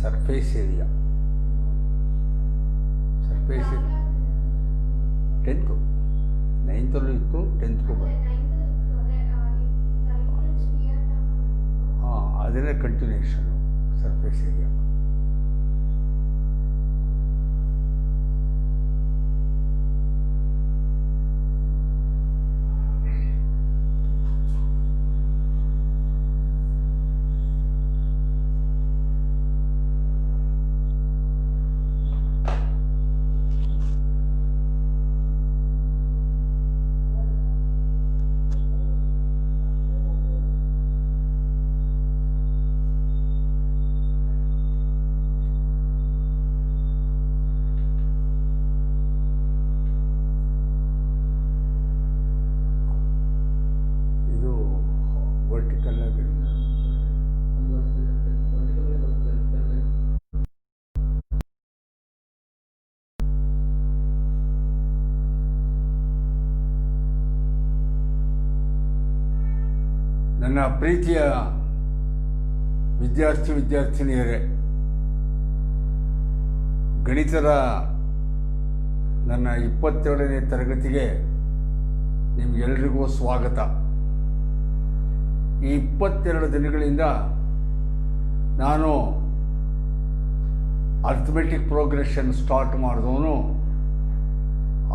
Surface area. Surface 10th 9th ಇತ್ತು, 10th ಅದನ್ನೇ ಕಂಟಿನ್ಯೂಷನು surface area. ನನ್ನ ಪ್ರೀತಿಯ ವಿದ್ಯಾರ್ಥಿನಿಯರೇ, ಗಣಿತದ ನನ್ನ 22ನೇ ತರಗತಿಗೆ ನಿಮಗೆಲ್ಲರಿಗೂ ಸ್ವಾಗತ. ಈ 22 ದಿನಗಳಿಂದ ನಾನು ಅರ್ಥಮೆಟಿಕ್ ಪ್ರೋಗ್ರೆಷನ್ ಸ್ಟಾರ್ಟ್ ಮಾಡಿದವನು,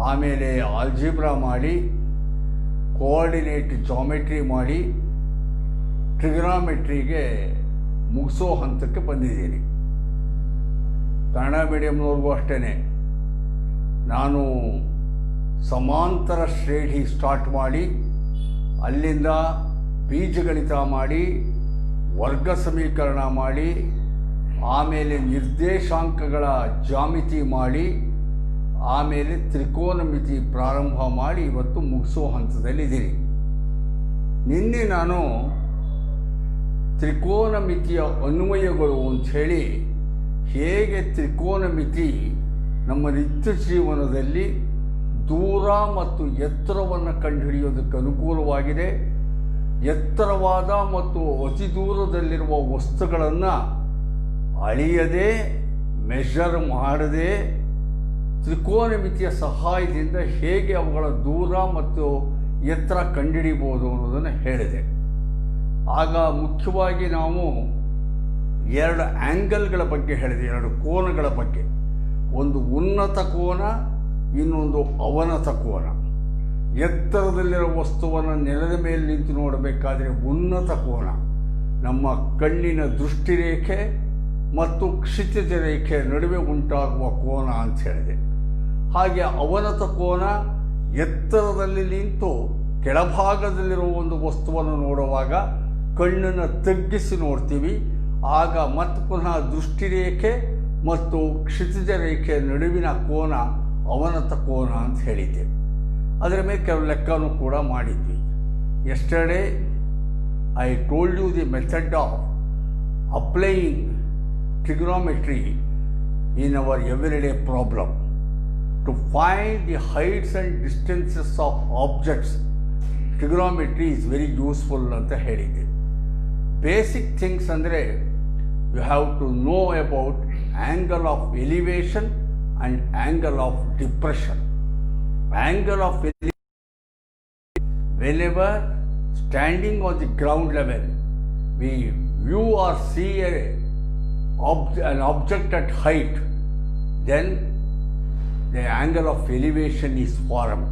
ಆಮೇಲೆ ಆಲ್ಜಿಬ್ರಾ ಮಾಡಿ, ಕೋಆರ್ಡಿನೇಟ್ ಜಾಮೆಟ್ರಿ ಮಾಡಿ, ಟ್ರಿಗನಾಮೆಟ್ರಿಗೆ ಮುಗಿಸೋ ಹಂತಕ್ಕೆ ಬಂದಿದ್ದೀನಿ. ಕನ್ನಡ ಮೀಡಿಯಮ್ನವ್ರಿಗೂ ಅಷ್ಟೇ. ನಾನು ಸಮಾಂತರ ಶ್ರೇಣಿ ಸ್ಟಾರ್ಟ್ ಮಾಡಿ, ಅಲ್ಲಿಂದ ಬೀಜಗಣಿತ ಮಾಡಿ, ವರ್ಗ ಸಮೀಕರಣ ಮಾಡಿ, ಆಮೇಲೆ ನಿರ್ದೇಶಾಂಕಗಳ ಜಾಮಿತಿ ಮಾಡಿ, ಆಮೇಲೆ ತ್ರಿಕೋನಮಿತಿ ಪ್ರಾರಂಭ ಮಾಡಿ ಇವತ್ತು ಮುಗಿಸೋ ಹಂತದಲ್ಲಿದ್ದೀನಿ. ನಿನ್ನೆ ನಾನು ತ್ರಿಕೋನಮಿತಿಯ ಅನ್ವಯಗಳು ಅಂಥೇಳಿ, ಹೇಗೆ ತ್ರಿಕೋನಮಿತಿ ನಮ್ಮ ನಿತ್ಯ ಜೀವನದಲ್ಲಿ ದೂರ ಮತ್ತು ಎತ್ತರವನ್ನು ಕಂಡುಹಿಡಿಯೋದಕ್ಕೆ ಅನುಕೂಲವಾಗಿದೆ, ಎತ್ತರವಾದ ಮತ್ತು ಅತಿ ದೂರದಲ್ಲಿರುವ ವಸ್ತುಗಳನ್ನು ಅಳೆಯದೆ, ಮೆಷರ್ ಮಾಡದೆ, ತ್ರಿಕೋನಮಿತಿಯ ಸಹಾಯದಿಂದ ಹೇಗೆ ಅವುಗಳ ದೂರ ಮತ್ತು ಎತ್ತರ ಕಂಡುಹಿಡಿಬೋದು ಅನ್ನೋದನ್ನು ಹೇಳಿದೆ. ಆಗ ಮುಖ್ಯವಾಗಿ ನಾವು 2 ಆ್ಯಂಗಲ್ಗಳ ಬಗ್ಗೆ ಹೇಳಿದೆ, 2 ಕೋನಗಳ ಬಗ್ಗೆ. ಒಂದು ಉನ್ನತ ಕೋನ, ಇನ್ನೊಂದು ಅವನತ ಕೋನ. ಎತ್ತರದಲ್ಲಿರೋ ವಸ್ತುವನ್ನು ನೆಲದ ಮೇಲೆ ನಿಂತು ನೋಡಬೇಕಾದ್ರೆ ಉನ್ನತ ಕೋನ ನಮ್ಮ ಕಣ್ಣಿನ ದೃಷ್ಟಿರೇಖೆ ಮತ್ತು ಕ್ಷಿತಿಜ ರೇಖೆ ನಡುವೆ ಉಂಟಾಗುವ ಕೋನ ಅಂತ ಹೇಳಿದೆ. ಹಾಗೆ ಅವನತ ಕೋನ ಎತ್ತರದಲ್ಲಿ ನಿಂತು ಕೆಳಭಾಗದಲ್ಲಿರುವ ಒಂದು ವಸ್ತುವನ್ನು ನೋಡುವಾಗ ಕಣ್ಣನ್ನು ತಗ್ಗಿಸಿ ನೋಡ್ತೀವಿ. ಆಗ ಮತ್ತೆ ಪುನಃ ದೃಷ್ಟಿರೇಖೆ ಮತ್ತು ಕ್ಷಿತಿಜ ರೇಖೆಯ ನಡುವಿನ ಕೋನ ಅವನತ ಕೋನ ಅಂತ ಹೇಳಿದ್ದೆ. ಅದರ ಮೇಲೆ ಕೆಲವು ಲೆಕ್ಕನೂ ಕೂಡ ಮಾಡಿದ್ವಿ. Yesterday I told you the method of applying trigonometry in our everyday problem. To find the heights and distances of objects, trigonometry is very useful anta helide. Basic things andre you have to know about angle of elevation and angle of depression. Angle of elevation, whenever standing on the ground level we view or see an object at height, then the angle of elevation is formed.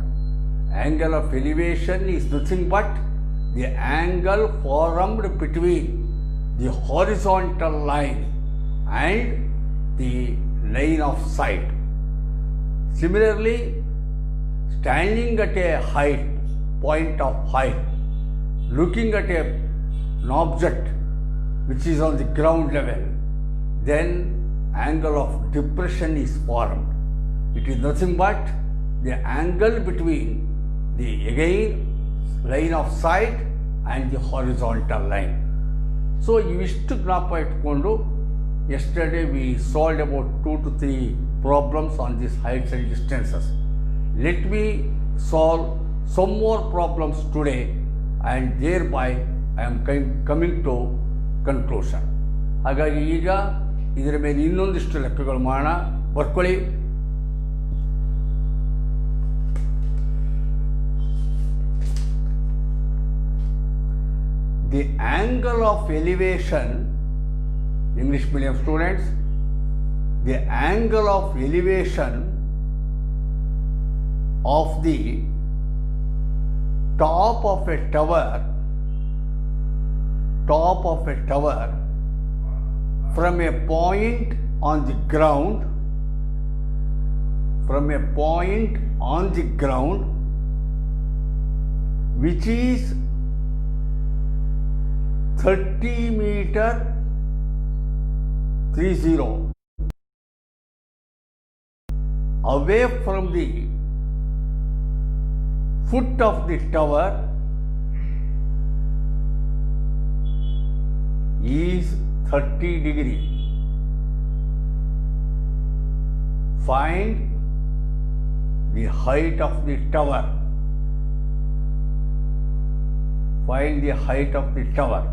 Angle of elevation is nothing but the angle formed between the horizontal line and the line of sight. Similarly, standing at a height, point of height, looking at an object which is on the ground level, then angle of depression is formed. It is nothing but the angle between the again line of sight and the horizontal line. So ಇವಿಷ್ಟು ಜ್ಞಾಪ ಇಟ್ಕೊಂಡು yesterday we solved about 2 to 3 problems on these heights and distances. Let me solve some more problems today and thereby I am coming to conclusion. ಹಾಗಾಗಿ ಈಗ ಇದರ ಮೇಲೆ ಇನ್ನೊಂದಿಷ್ಟು ಲೆಕ್ಕಗಳು ಮಾಡೋಣ. ಬರ್ಕೊಳ್ಳಿ. The angle of elevation, English medium students, the angle of elevation of the top of a tower from a point on the ground, which is 30 meter 30 away from the foot of the tower is 30 degree. Find the height of the tower. Find the height of the tower.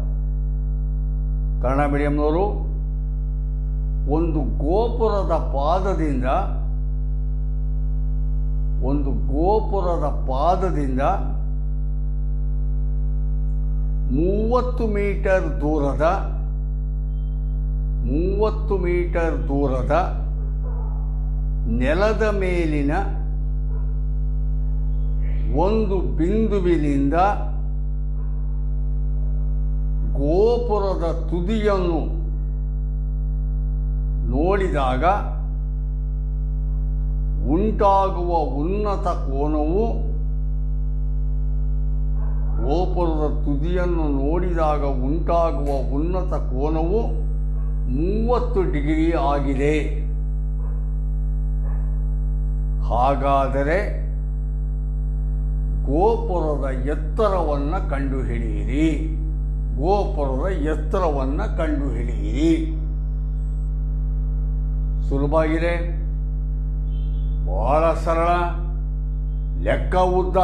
Kannada ಮೀಡಿಯಂನವರು ಒಂದು ಗೋಪುರದ ಪಾದದಿಂದ 30 metre ದೂರದ ನೆಲದ ಮೇಲಿನ ಒಂದು ಬಿಂದುವಿನಿಂದ ಗೋಪುರದ ತುದಿಯನ್ನು ನೋಡಿದಾಗ ಉಂಟಾಗುವ ಉನ್ನತ ಕೋನವು 30 ಡಿಗ್ರಿ ಆಗಿದೆ. ಹಾಗಾದರೆ ಗೋಪುರದ ಎತ್ತರವನ್ನು ಕಂಡುಹಿಡಿಯಿರಿ. ಸುಲಭವಾಗಿದೆ, ಬಹಳ ಸರಳ. ಲೆಕ್ಕ ಉದ್ದ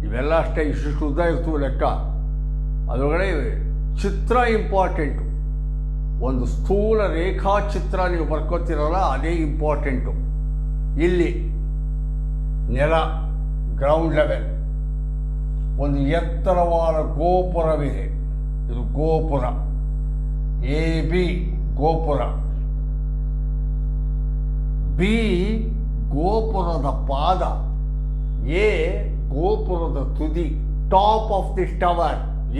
ಇವೆಲ್ಲ ಅಷ್ಟೇ, ಇಷ್ಟು ಉದ್ದ ಇರ್ತವೆ ಲೆಕ್ಕ. ಅದರೊಳಗಡೆ ಚಿತ್ರ ಇಂಪಾರ್ಟೆಂಟು. ಒಂದು ಸ್ಥೂಲ ರೇಖಾಚಿತ್ರ ನೀವು ಬರ್ಕೋತಿರಲ್ಲ, ಅದೇ ಇಂಪಾರ್ಟೆಂಟು. ಇಲ್ಲಿ ನೆಲ ಗ್ರೌಂಡ್ ಲೆವೆಲ್, ಒಂದು ಎತ್ತರವಾದ ಗೋಪುರವಿದೆ. ಇದು ಗೋಪುರ, AB ಗೋಪುರ. B ಗೋಪುರದ ಪಾದ, A ಗೋಪುರದ ತುದಿ, top of the tower. A,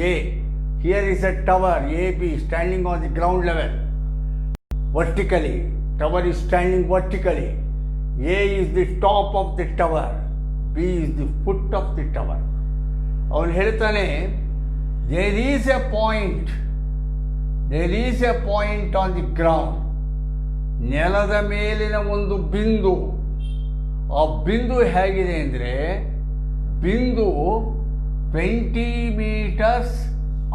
here is a tower AB standing on the ground level vertically. Tower is standing vertically. A is the top of the tower, B is the foot of the tower. ಅವನು ಹೇಳ್ತಾನೆ, there is a point on the ground. ನೆಲದ ಮೇಲಿನ ಒಂದು ಬಿಂದು. ಆ ಬಿಂದು ಹೇಗಿದೆ ಅಂದರೆ, ಬಿಂದು 20 meters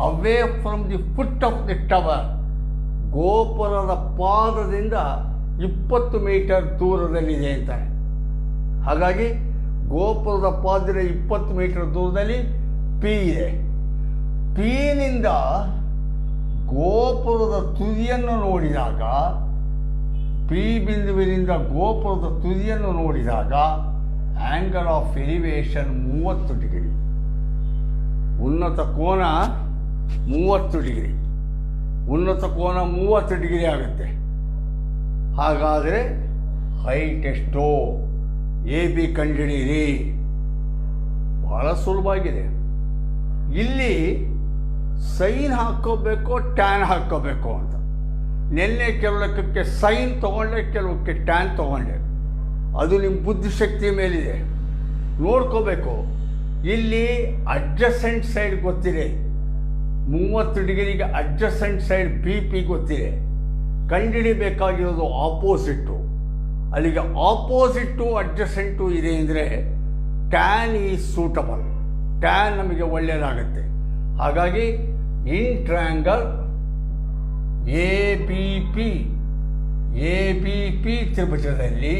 away from the foot of the tower. ಗೋಪುರದ ಪಾದದಿಂದ 20 ಮೀಟರ್ ದೂರದಲ್ಲಿದೆ ಅಂತಾರೆ. ಹಾಗಾಗಿ ಗೋಪುರದ ಪಾದದಿಂದ 20 ಮೀಟರ್ ದೂರದಲ್ಲಿ P ಇದೆ. P ನಿಂದ ಗೋಪುರದ ತುದಿಯನ್ನು ನೋಡಿದಾಗ, P ಬಿಂದುವಿನಿಂದ ಗೋಪುರದ ತುದಿಯನ್ನು ನೋಡಿದಾಗ ಆಂಗಲ್ ಆಫ್ ಎಲಿವೇಶನ್ 30 ಡಿಗ್ರಿ. ಉನ್ನತ ಕೋನ 30 ಡಿಗ್ರಿ. ಉನ್ನತ ಕೋನ 30 ಡಿಗ್ರಿ ಆಗುತ್ತೆ. ಹಾಗಾದರೆ ಹೈಟ್ ಎಷ್ಟು? AB ಕಂಡುಹಿಡಿಯಿರಿ. ಬಹಳ ಸುಲಭವಾಗಿದೆ. ಇಲ್ಲಿ ಸೈನ್ ಹಾಕ್ಕೋಬೇಕು, ಟ್ಯಾನ್ ಹಾಕ್ಕೋಬೇಕು ಅಂತ. ನಿನ್ನೆ ಕೆಲವು ಲೆಕ್ಕಕ್ಕೆ ಸೈನ್ ತೊಗೊಂಡೆ, ಕೆಲವಕ್ಕೆ ಟ್ಯಾನ್ ತೊಗೊಂಡೆ. ಅದು ನಿಮ್ಮ ಬುದ್ಧಿಶಕ್ತಿಯ ಮೇಲಿದೆ, ನೋಡ್ಕೋಬೇಕು. ಇಲ್ಲಿ ಅಡ್ಜಸೆಂಟ್ ಸೈಡ್ ಗೊತ್ತಿದೆ, 30 ಡಿಗ್ರಿಗೆ ಅಡ್ಜಸೆಂಟ್ ಸೈಡ್ BP ಗೊತ್ತಿದೆ. ಕಂಡುಹಿಡಿಬೇಕಾಗಿರೋದು ಆಪೋಸಿಟ್ಟು. ಅಲ್ಲಿಗೆ ಆಪೋಸಿಟ್ಟು ಅಡ್ಜಸೆಂಟು ಇದೆ ಅಂದರೆ ಟ್ಯಾನ್ ಈಸ್ ಸೂಟಬಲ್. ಟ್ಯಾನ್ ನಮಗೆ ಒಳ್ಳೆಯದಾಗುತ್ತೆ. ಹಾಗಾಗಿ ಇನ್ ಟ್ರ್ಯಾಂಗಲ್ ABP ತ್ರಿಭುಜದಲ್ಲಿ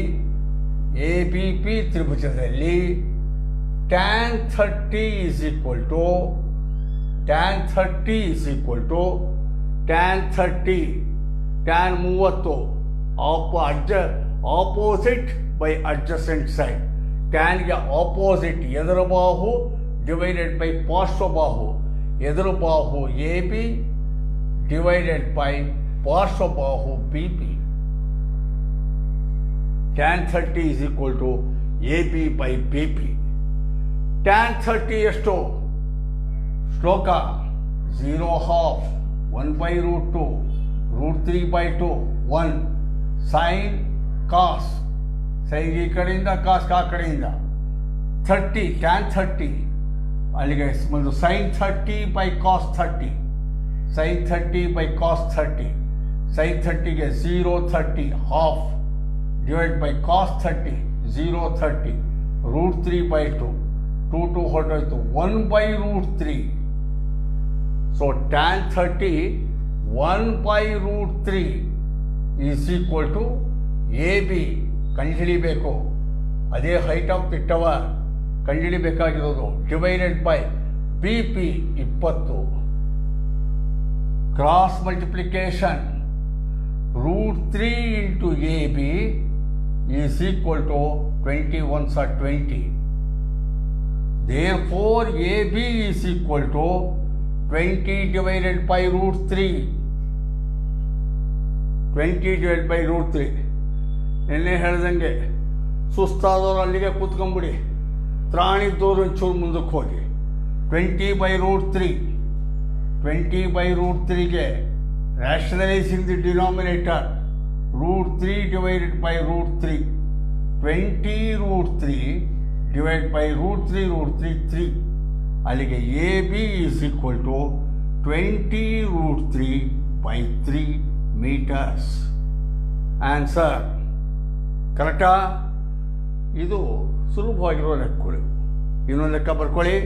tan 30 is equal to tan 30 tan 30 opposite by adjacent side. ಟ್ಯಾನ್ಗೆ ಆಪೋಸಿಟ್ ಎದುರು ಬಾಹು ಡಿವೈಡೆಡ್ ಬೈ ಪಾರ್ಶ್ವಬಾಹು. ಎದುರು ಬಾಹು ಎ ಬಿ ಡಿವೈಡೆಡ್ ಬೈ ಪಾರ್ಶ್ವಬಾಹು B P. tan 30 is equal to AB by BP. tan 30 ಎಷ್ಟು? ಶ್ಲೋಕ 0.5 1 by root 2 root 3 by 2 1 sin cos. Sign ಈ ಕಡೆಯಿಂದ ಕಾಸ್ ಆ ಕಡೆಯಿಂದ 30 tan 30 ಅಲ್ಲಿಗೆ ಒಂದು sin 30 by cos 30 sin 30 by cos 30 sin 30ಗೆ 0.30 half divided by cos 30 0.30 root 3 by 2 2 ಹೊರಟೋಯ್ತು 1 by root 3. So tan 30 1 by root 3 is equal to AB. ಕಂಡುಹಿಡಿಬೇಕು, ಅದೇ height of the tower ಕಂಡುಹಿಡಿಬೇಕಾಗಿರೋದು. Divided by B P 20. Cross multiplication root 3 into AB is equal to 21 are 20. Therefore AB is equal to 20 divided by root 3. 20 divided by root 3. ನಿನ್ನೆ ಹೇಳ್ದಂಗೆ ಸುಸ್ತಾದವರು ಅಲ್ಲಿಗೆ ಕೂತ್ಕೊಂಡ್ಬಿಡಿ, ತ್ರಾಣಿದ್ದವರು ಒಂಚೂರು ಮುಂದಕ್ಕೆ ಹೋಗಿ. 20 by root 3 20 by root 3ಗೆ rationalizing the denominator root 3 divided by root 3 20 root 3 divided by root 3 3. ಅಲ್ಲಿಗೆ AB is equal to 20 root 3 by 3 meters. Answer ಕರೆಕ್ಟಾ? ಇದು ಸುಲಭವಾಗಿರೋ ಲೆಕ್ಕಗಳು. ಇನ್ನೊಂದು ಲೆಕ್ಕ ಬರ್ಕೊಳ್ಳಿ.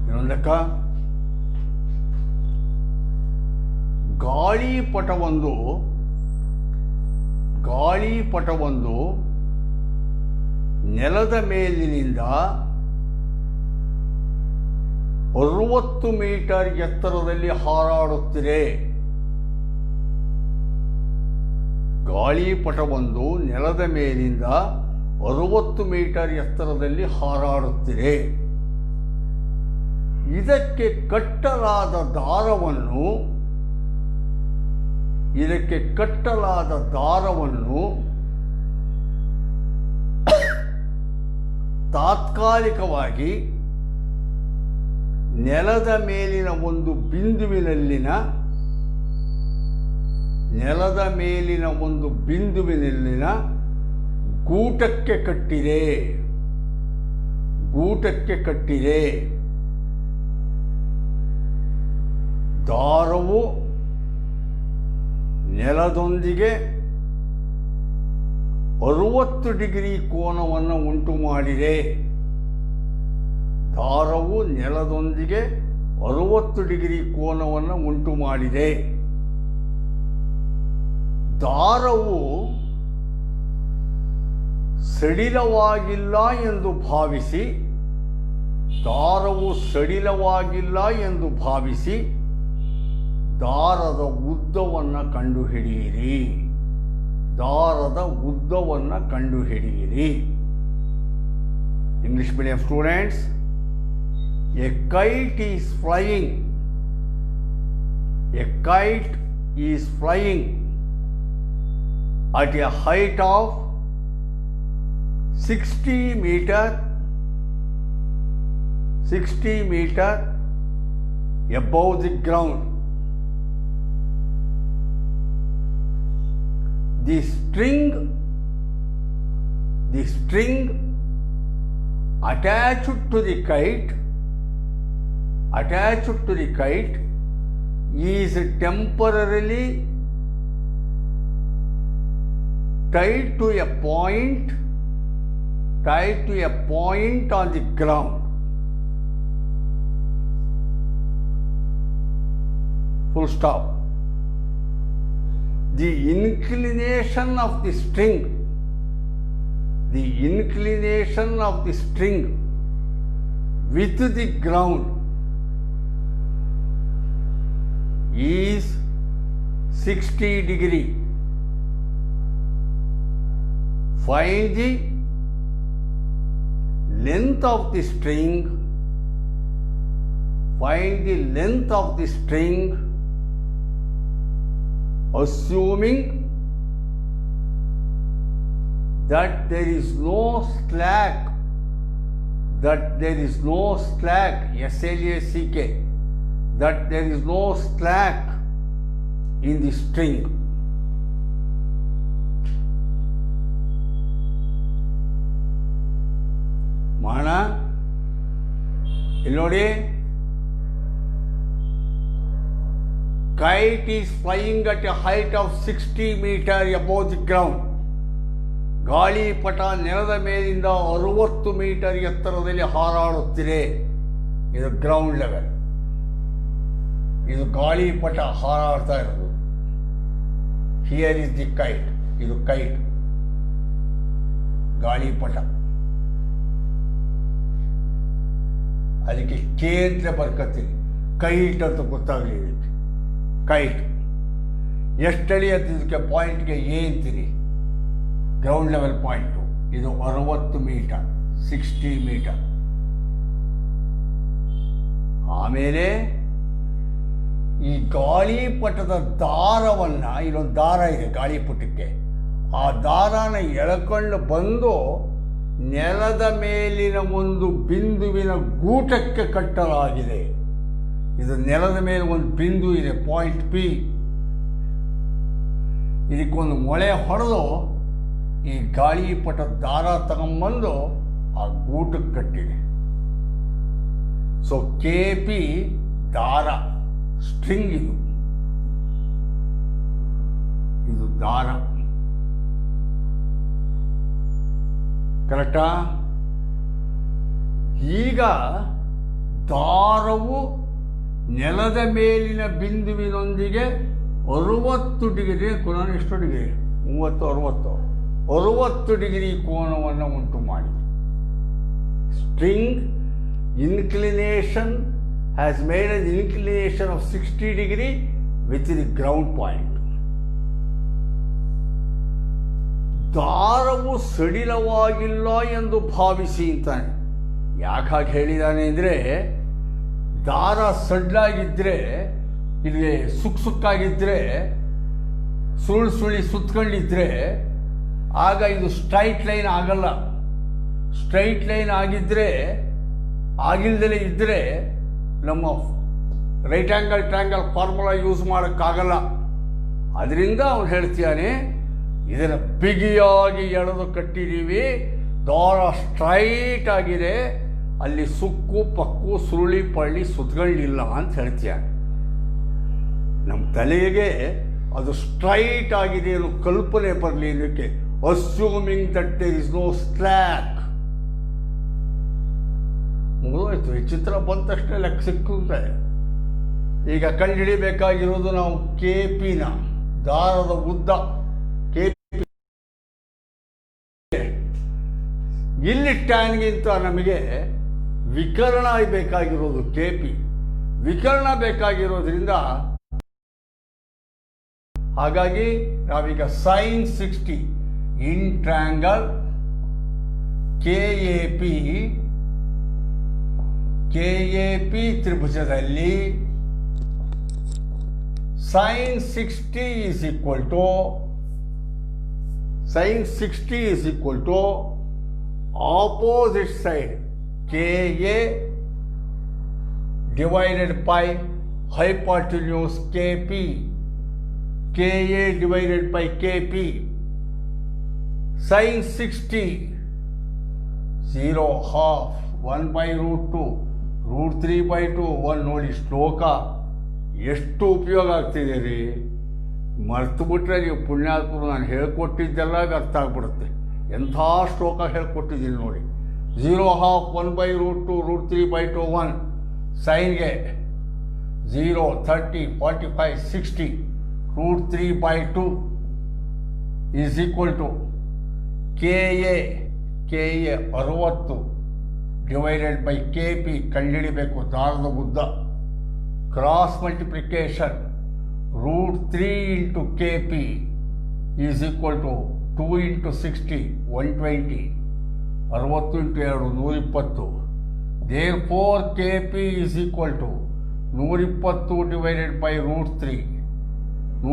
ಇನ್ನೊಂದು ಲೆಕ್ಕ. ಗಾಳಿಪಟವೊಂದು ನೆಲದ ಮೇಲಿನಿಂದ 60 ಮೀಟರ್ ಎತ್ತರದಲ್ಲಿ ಹಾರಾಡುತ್ತಿದೆ. ಗಾಳಿಪಟವೊಂದು ನೆಲದ ಮೇಲಿಂದ 60 ಮೀಟರ್ ಎತ್ತರದಲ್ಲಿ ಹಾರಾಡುತ್ತಿದೆ. ಇದಕ್ಕೆ ಕಟ್ಟಲಾದ ದಾರವನ್ನು ತಾತ್ಕಾಲಿಕವಾಗಿ ನೆಲದ ಮೇಲಿನ ಒಂದು ಬಿಂದುವಿನಲ್ಲಿನ ಗೂಟಕ್ಕೆ ಕಟ್ಟಿದೆ. ದಾರವು ನೆಲದೊಂದಿಗೆ 60 ಡಿಗ್ರಿ ಕೋನವನ್ನು ಉಂಟು ಮಾಡಿದೆ. ದಾರವು ನೆಲದೊಂದಿಗೆ 60 ಡಿಗ್ರಿ ಕೋನವನ್ನು ಉಂಟು ಮಾಡಿದೆ. ದಾರವು ಸಡಿಲವಾಗಿಲ್ಲ ಎಂದು ಭಾವಿಸಿ ದಾರದ ಉದ್ದವನ್ನು ಕಂಡುಹಿಡಿಯಿರಿ. English medium students, a kite is flying at a height of 60 meter above the ground. The string attached to the kite is temporarily tied to a point on the ground. full stop. The inclination of the string with the ground is 60 degree. Find the length of the string. Assuming that there is no slack, SLACK, that there is no slack in the string. ಮಾಡೋಣ. ಇಲ್ಲಿ ನೋಡಿ, kite is flying at a height of 60 meters above the ground. ಗಾಳಿಪಟ ನೆಲದ ಮೇಲಿಂದ 60 metre ಎತ್ತರದಲ್ಲಿ ಹಾರಾಡುತ್ತಿದೆ. ಇದು ground level. ಇದು ಗಾಳಿಪಟ ಹಾರಾಡ್ತಾ ಇರೋದು. Here is the kite. ಇದು ಕೈಟ್, ಗಾಳಿಪಟ. ಅದಕ್ಕೆ ಕೆ ಅಂತ ಬರ್ಕತ್ತೀನಿ, ಕೈಟ್ ಅಂತ ಗೊತ್ತಾಗಲಿ. ಇದಕ್ಕೆ ಕೈಟ್ ಎಷ್ಟಡಿ ಅಂತ ಇದಕ್ಕೆ ಪಾಯಿಂಟ್ಗೆ ಎ ಅಂತೀರಿ. Ground level point. ಇದು 60 ಮೀಟರ್, 60 ಮೀಟರ್. ಆಮೇಲೆ ಈ ಗಾಳಿಪಟದ ದಾರವನ್ನು, ಇಲ್ಲೊಂದು ದಾರ ಇದೆ ಗಾಳಿಪಟಕ್ಕೆ, ಆ ದಾರನ ಎಳ್ಕೊಂಡು ಬಂದು ನೆಲದ ಮೇಲಿನ ಒಂದು ಬಿಂದುವಿನ ಗೂಟಕ್ಕೆ ಕಟ್ಟಲಾಗಿದೆ. ಇದು ನೆಲದ ಮೇಲೆ ಒಂದು ಬಿಂದು ಇದೆ, ಪಾಯಿಂಟ್ ಪಿ. ಇದಕ್ಕೊಂದು ಮೊಳೆ ಹೊಡೆದು ಈ ಗಾಳಿಪಟ ದಾರ ತಗೊಂಬಂದು ಆ ಗೂಟಕ್ಕೆ ಕಟ್ಟಿದೆ. ಸೊ ಕೆ ಪಿ ದಾರ, ಸ್ಟ್ರಿಂಗ್. ಇದು ದಾರ. ಕರೆಕ್ಟಾ? ಈಗ ದಾರವು ನೆಲದ ಮೇಲಿನ ಬಿಂದುವಿನೊಂದಿಗೆ 60 ಡಿಗ್ರಿ ಕೋನ, ಎಷ್ಟು ಡಿಗ್ರಿ? 60 ಡಿಗ್ರಿ ಕೋನವನ್ನು ಉಂಟು ಮಾಡಿ. String inclination has made an inclination of 60 degree with the ground point. ದಾರವು ಸಡಿಲವಾಗಿಲ್ಲ ಎಂದು ಭಾವಿಸಿ ಅಂತಾನೆ. ಯಾಕಾಗಿ ಹೇಳಿದಾನೆ ಅಂದರೆ, ದಾರ ಸಡ್ಲಾಗಿದ್ದರೆ, ಇಲ್ಲಿ ಸುಕ್ಕಾಗಿದ್ದರೆ, ಸುಳಿ ಸುತ್ಕೊಂಡಿದ್ರೆ ಆಗ ಇದು ಸ್ಟ್ರೈಟ್ ಲೈನ್ ಆಗಲ್ಲ. ಸ್ಟ್ರೈಟ್ ಲೈನ್ ಆಗಿದ್ದರೆ, ಆಗಿಲ್ದಲೇ ಇದ್ದರೆ ನಮ್ಮ right angle triangle formula use ಮಾಡೋಕ್ಕಾಗಲ್ಲ. ಅದರಿಂದ ಅವನು ಹೇಳ್ತಾನೆ, ಇದನ್ನು ಬಿಗಿಯಾಗಿ ಎಳೆದು ಕಟ್ಟಿದ್ದೀವಿ, ದಾರ ಸ್ಟ್ರೈಟ್ ಆಗಿದೆ, ಅಲ್ಲಿ ಸುಕ್ಕು ಪಕ್ಕು ಸುರುಳಿ ಪಳ್ಳಿ ಸುತ್ಕೊಂಡಿಲ್ಲ ಅಂತ ಹೇಳ್ತೀಯಾನೆ. ನಮ್ಮ ತಲೆಗೆ ಅದು ಸ್ಟ್ರೈಟ್ ಆಗಿದೆ ಅನ್ನೋ ಕಲ್ಪನೆ ಬರಲಿ ಅನ್ನೋಕ್ಕೆ, assuming that there is no slack. ಮುಗಿದೋಯ್ತು. ಈ ಚಿತ್ರ ಬಂದ ತಕ್ಷಣ ಲೆಕ್ಕ ಸಿಕ್ಕುತ್ತೆ. ಈಗ ಕಂಡುಹಿಡಿಬೇಕಾಗಿರೋದು ನಾವು ಕೆ ಪಿನ, ದಾರದ ಉದ್ದ ಕೆ ಪಿ. ಇಲ್ಲಿ ಟ್ಯಾನ್ಗಿಂತ ನಮಗೆ ವಿಕರ್ಣ ಬೇಕಾಗಿರೋದು ಕೆ ಪಿ. ವಿಕರ್ಣ ಬೇಕಾಗಿರೋದ್ರಿಂದ ಹಾಗಾಗಿ ನಾವೀಗ sin 60 in triangle K A P ತ್ರಿಭುಜದಲ್ಲಿ sin 60 is equal to opposite side KA divided by hypotenuse KP, KA divided by KP. sin 60 0 half 1 by root 2 root 3 by 2 1. ನೋಡಿ ಶ್ಲೋಕ ಎಷ್ಟು ಉಪಯೋಗ ಆಗ್ತಿದೆ ರೀ. ಮರ್ತು ಬಿಟ್ರೆ ನೀವು ಪುಣ್ಯಾತ್ಮರು, ನಾನು ಹೇಳ್ಕೊಟ್ಟಿದ್ದೆಲ್ಲ ಅರ್ಥ ಆಗ್ಬಿಡುತ್ತೆ. ಎಂಥ ಶ್ಲೋಕ ಹೇಳ್ಕೊಟ್ಟಿದ್ದೀನಿ ನೋಡಿ. 0 half 1 by root 2 root 3 by 2 1. ಸೈನ್ಗೆ 0, 30, 45, 60, root 3 by 2 is equal to KA 60 divided by KP ಕಂಡುಹಿಡಿಬೇಕು ದಾರದ ಉದ್ದ. Cross multiplication root 3 into KP is equal to 2 into 60, 120, 60 into 2, 120. Therefore, KP is equal to 120 divided by root 3.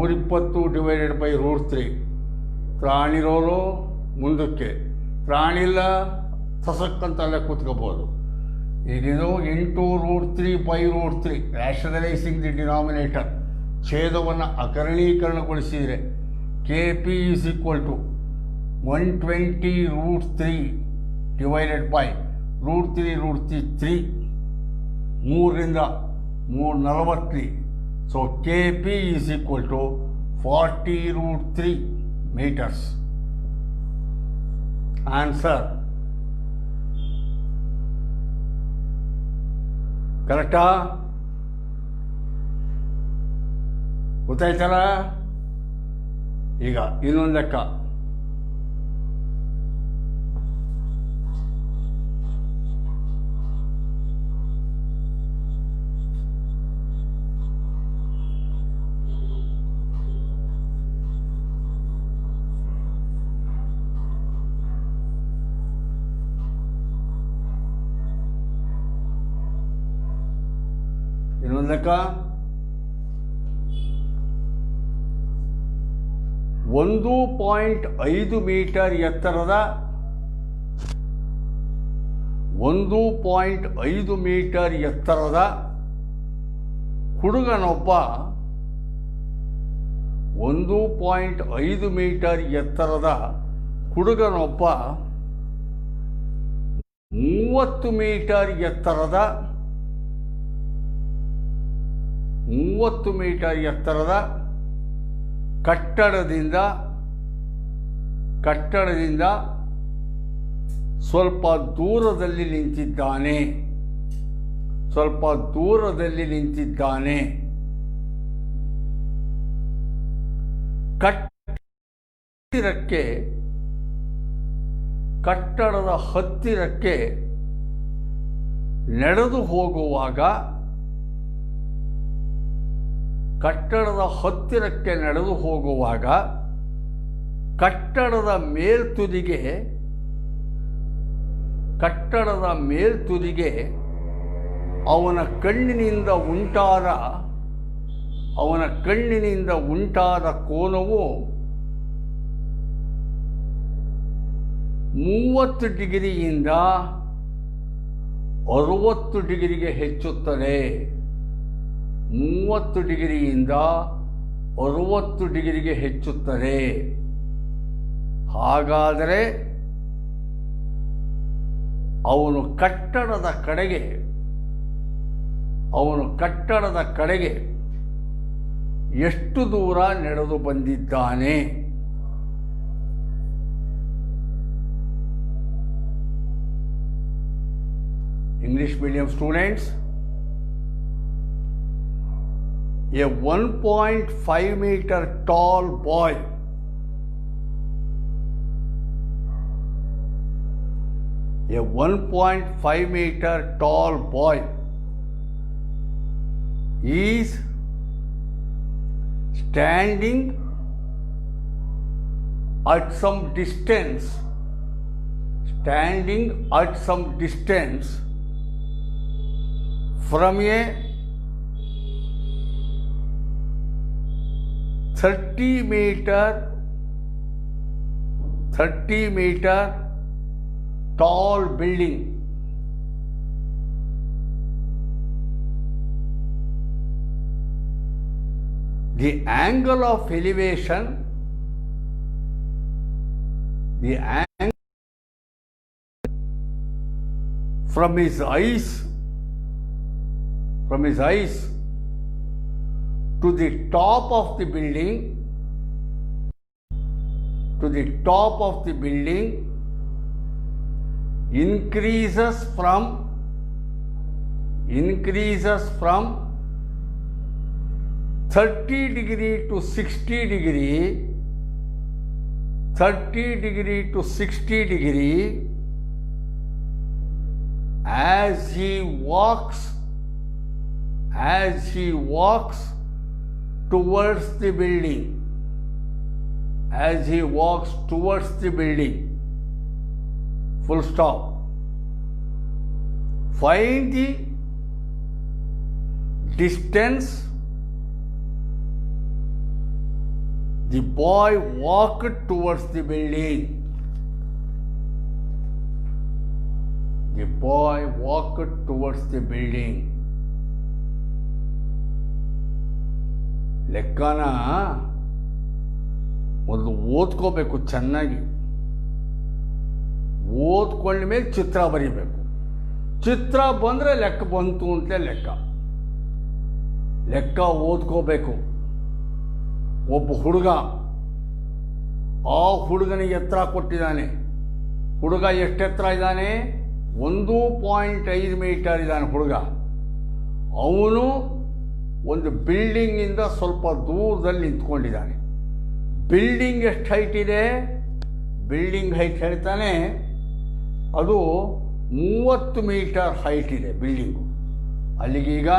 120 divided by root 3. ಪ್ರಾಣಿರೋರು ಮುಂದಕ್ಕೆ, ಪ್ರಾಣಿಲ್ಲ ಸಸಕ್ಕಂತಲ್ಲೇ ಕೂತ್ಕೋಬೋದು. ಈಗಿದು into root 3 by root 3, rationalising the denominator, ಛೇದವನ್ನು ಅಕರಣೀಕರಣಗೊಳಿಸಿದರೆ K P is equal to 120 root 3 divided by root 3 3, 3ರಿಂದ 3 40. So K P is equal to 40 root 3 meters. Answer ಕರೆಕ್ಟಾ? ಗೊತ್ತಾಯ್ತಲ್ಲ? ಈಗ ಇನ್ನೊಂದು ಲೆಕ್ಕ. ಇನ್ನೊಂದು ಲೆಕ್ಕ. 1.5 ಮೀಟರ್ ಎತ್ತರದ 1.5 ಮೀಟರ್ ಎತ್ತರದ ಹುಡುಗನೊಬ್ಬ 1.5 ಮೀಟರ್ ಎತ್ತರದ ಹುಡುಗನೊಬ್ಬ 30 ಮೀಟರ್ ಎತ್ತರದ 30 ಮೀಟರ್ ಎತ್ತರದ ಕಟ್ಟಡದಿಂದ ಸ್ವಲ್ಪ ದೂರದಲ್ಲಿ ನಿಂತಿದ್ದಾನೆ. ಕಟ್ಟಡದ ಹತ್ತಿರಕ್ಕೆ ನಡೆದು ಹೋಗುವಾಗ ಕಟ್ಟಡದ ಮೇಲ್ತುದಿಗೆ ಅವನ ಕಣ್ಣಿನಿಂದ ಉಂಟಾದ ಕೋನವು 30 ಡಿಗ್ರಿಯಿಂದ 60 ಡಿಗ್ರಿಗೆ ಹೆಚ್ಚುತ್ತದೆ. 30 ಡಿಗ್ರಿಯಿಂದ 60 ಡಿಗ್ರಿಗೆ ಹೆಚ್ಚುತ್ತದೆ. ಹಾಗಾದರೆ ಅವನು ಕಟ್ಟಡದ ಕಡೆಗೆ ಎಷ್ಟು ದೂರ ನಡೆದು ಬಂದಿದ್ದಾನೆ? English medium students, a 1.5 meter tall boy is standing at some distance from a 30 meter tall building. The angle of elevation from his eyes to the top of the building increases from 30 degree to 60 degree, 30 degree to 60 degree, as he walks towards the building, as he walks towards the building, full stop. Find the distance the boy walked towards the building. The boy walked towards the building. ಲೆಕ್ಕನ ಒಂದು ಓದ್ಕೋಬೇಕು ಚೆನ್ನಾಗಿ. ಓದ್ಕೊಂಡ ಮೇಲೆ ಚಿತ್ರ ಬರೀಬೇಕು. ಚಿತ್ರ ಬಂದರೆ ಲೆಕ್ಕ ಬಂತು ಅಂತಲೇ ಲೆಕ್ಕ. ಲೆಕ್ಕ ಓದ್ಕೋಬೇಕು. ಒಬ್ಬ ಹುಡುಗ, ಆ ಹುಡುಗನಿಗೆ ಎತ್ತರ ಕೊಟ್ಟಿದ್ದಾನೆ. ಹುಡುಗ ಎಷ್ಟು ಎತ್ತರ ಇದ್ದಾನೆ? 1.5 ಮೀಟರ್ ಇದ್ದಾನೆ ಹುಡುಗ. ಅವನು ಒಂದು ಬಿಲ್ಡಿಂಗಿಂದ ಸ್ವಲ್ಪ ದೂರದಲ್ಲಿ ನಿಂತ್ಕೊಂಡಿದ್ದಾನೆ. ಬಿಲ್ಡಿಂಗ್ ಎಷ್ಟು ಹೈಟ್ ಇದೆ? ಬಿಲ್ಡಿಂಗ್ ಹೈಟ್ ಹೇಳ್ತಾನೆ ಅದು 30 ಮೀಟರ್ ಹೈಟ್ ಇದೆ ಬಿಲ್ಡಿಂಗು. ಅಲ್ಲಿಗೀಗ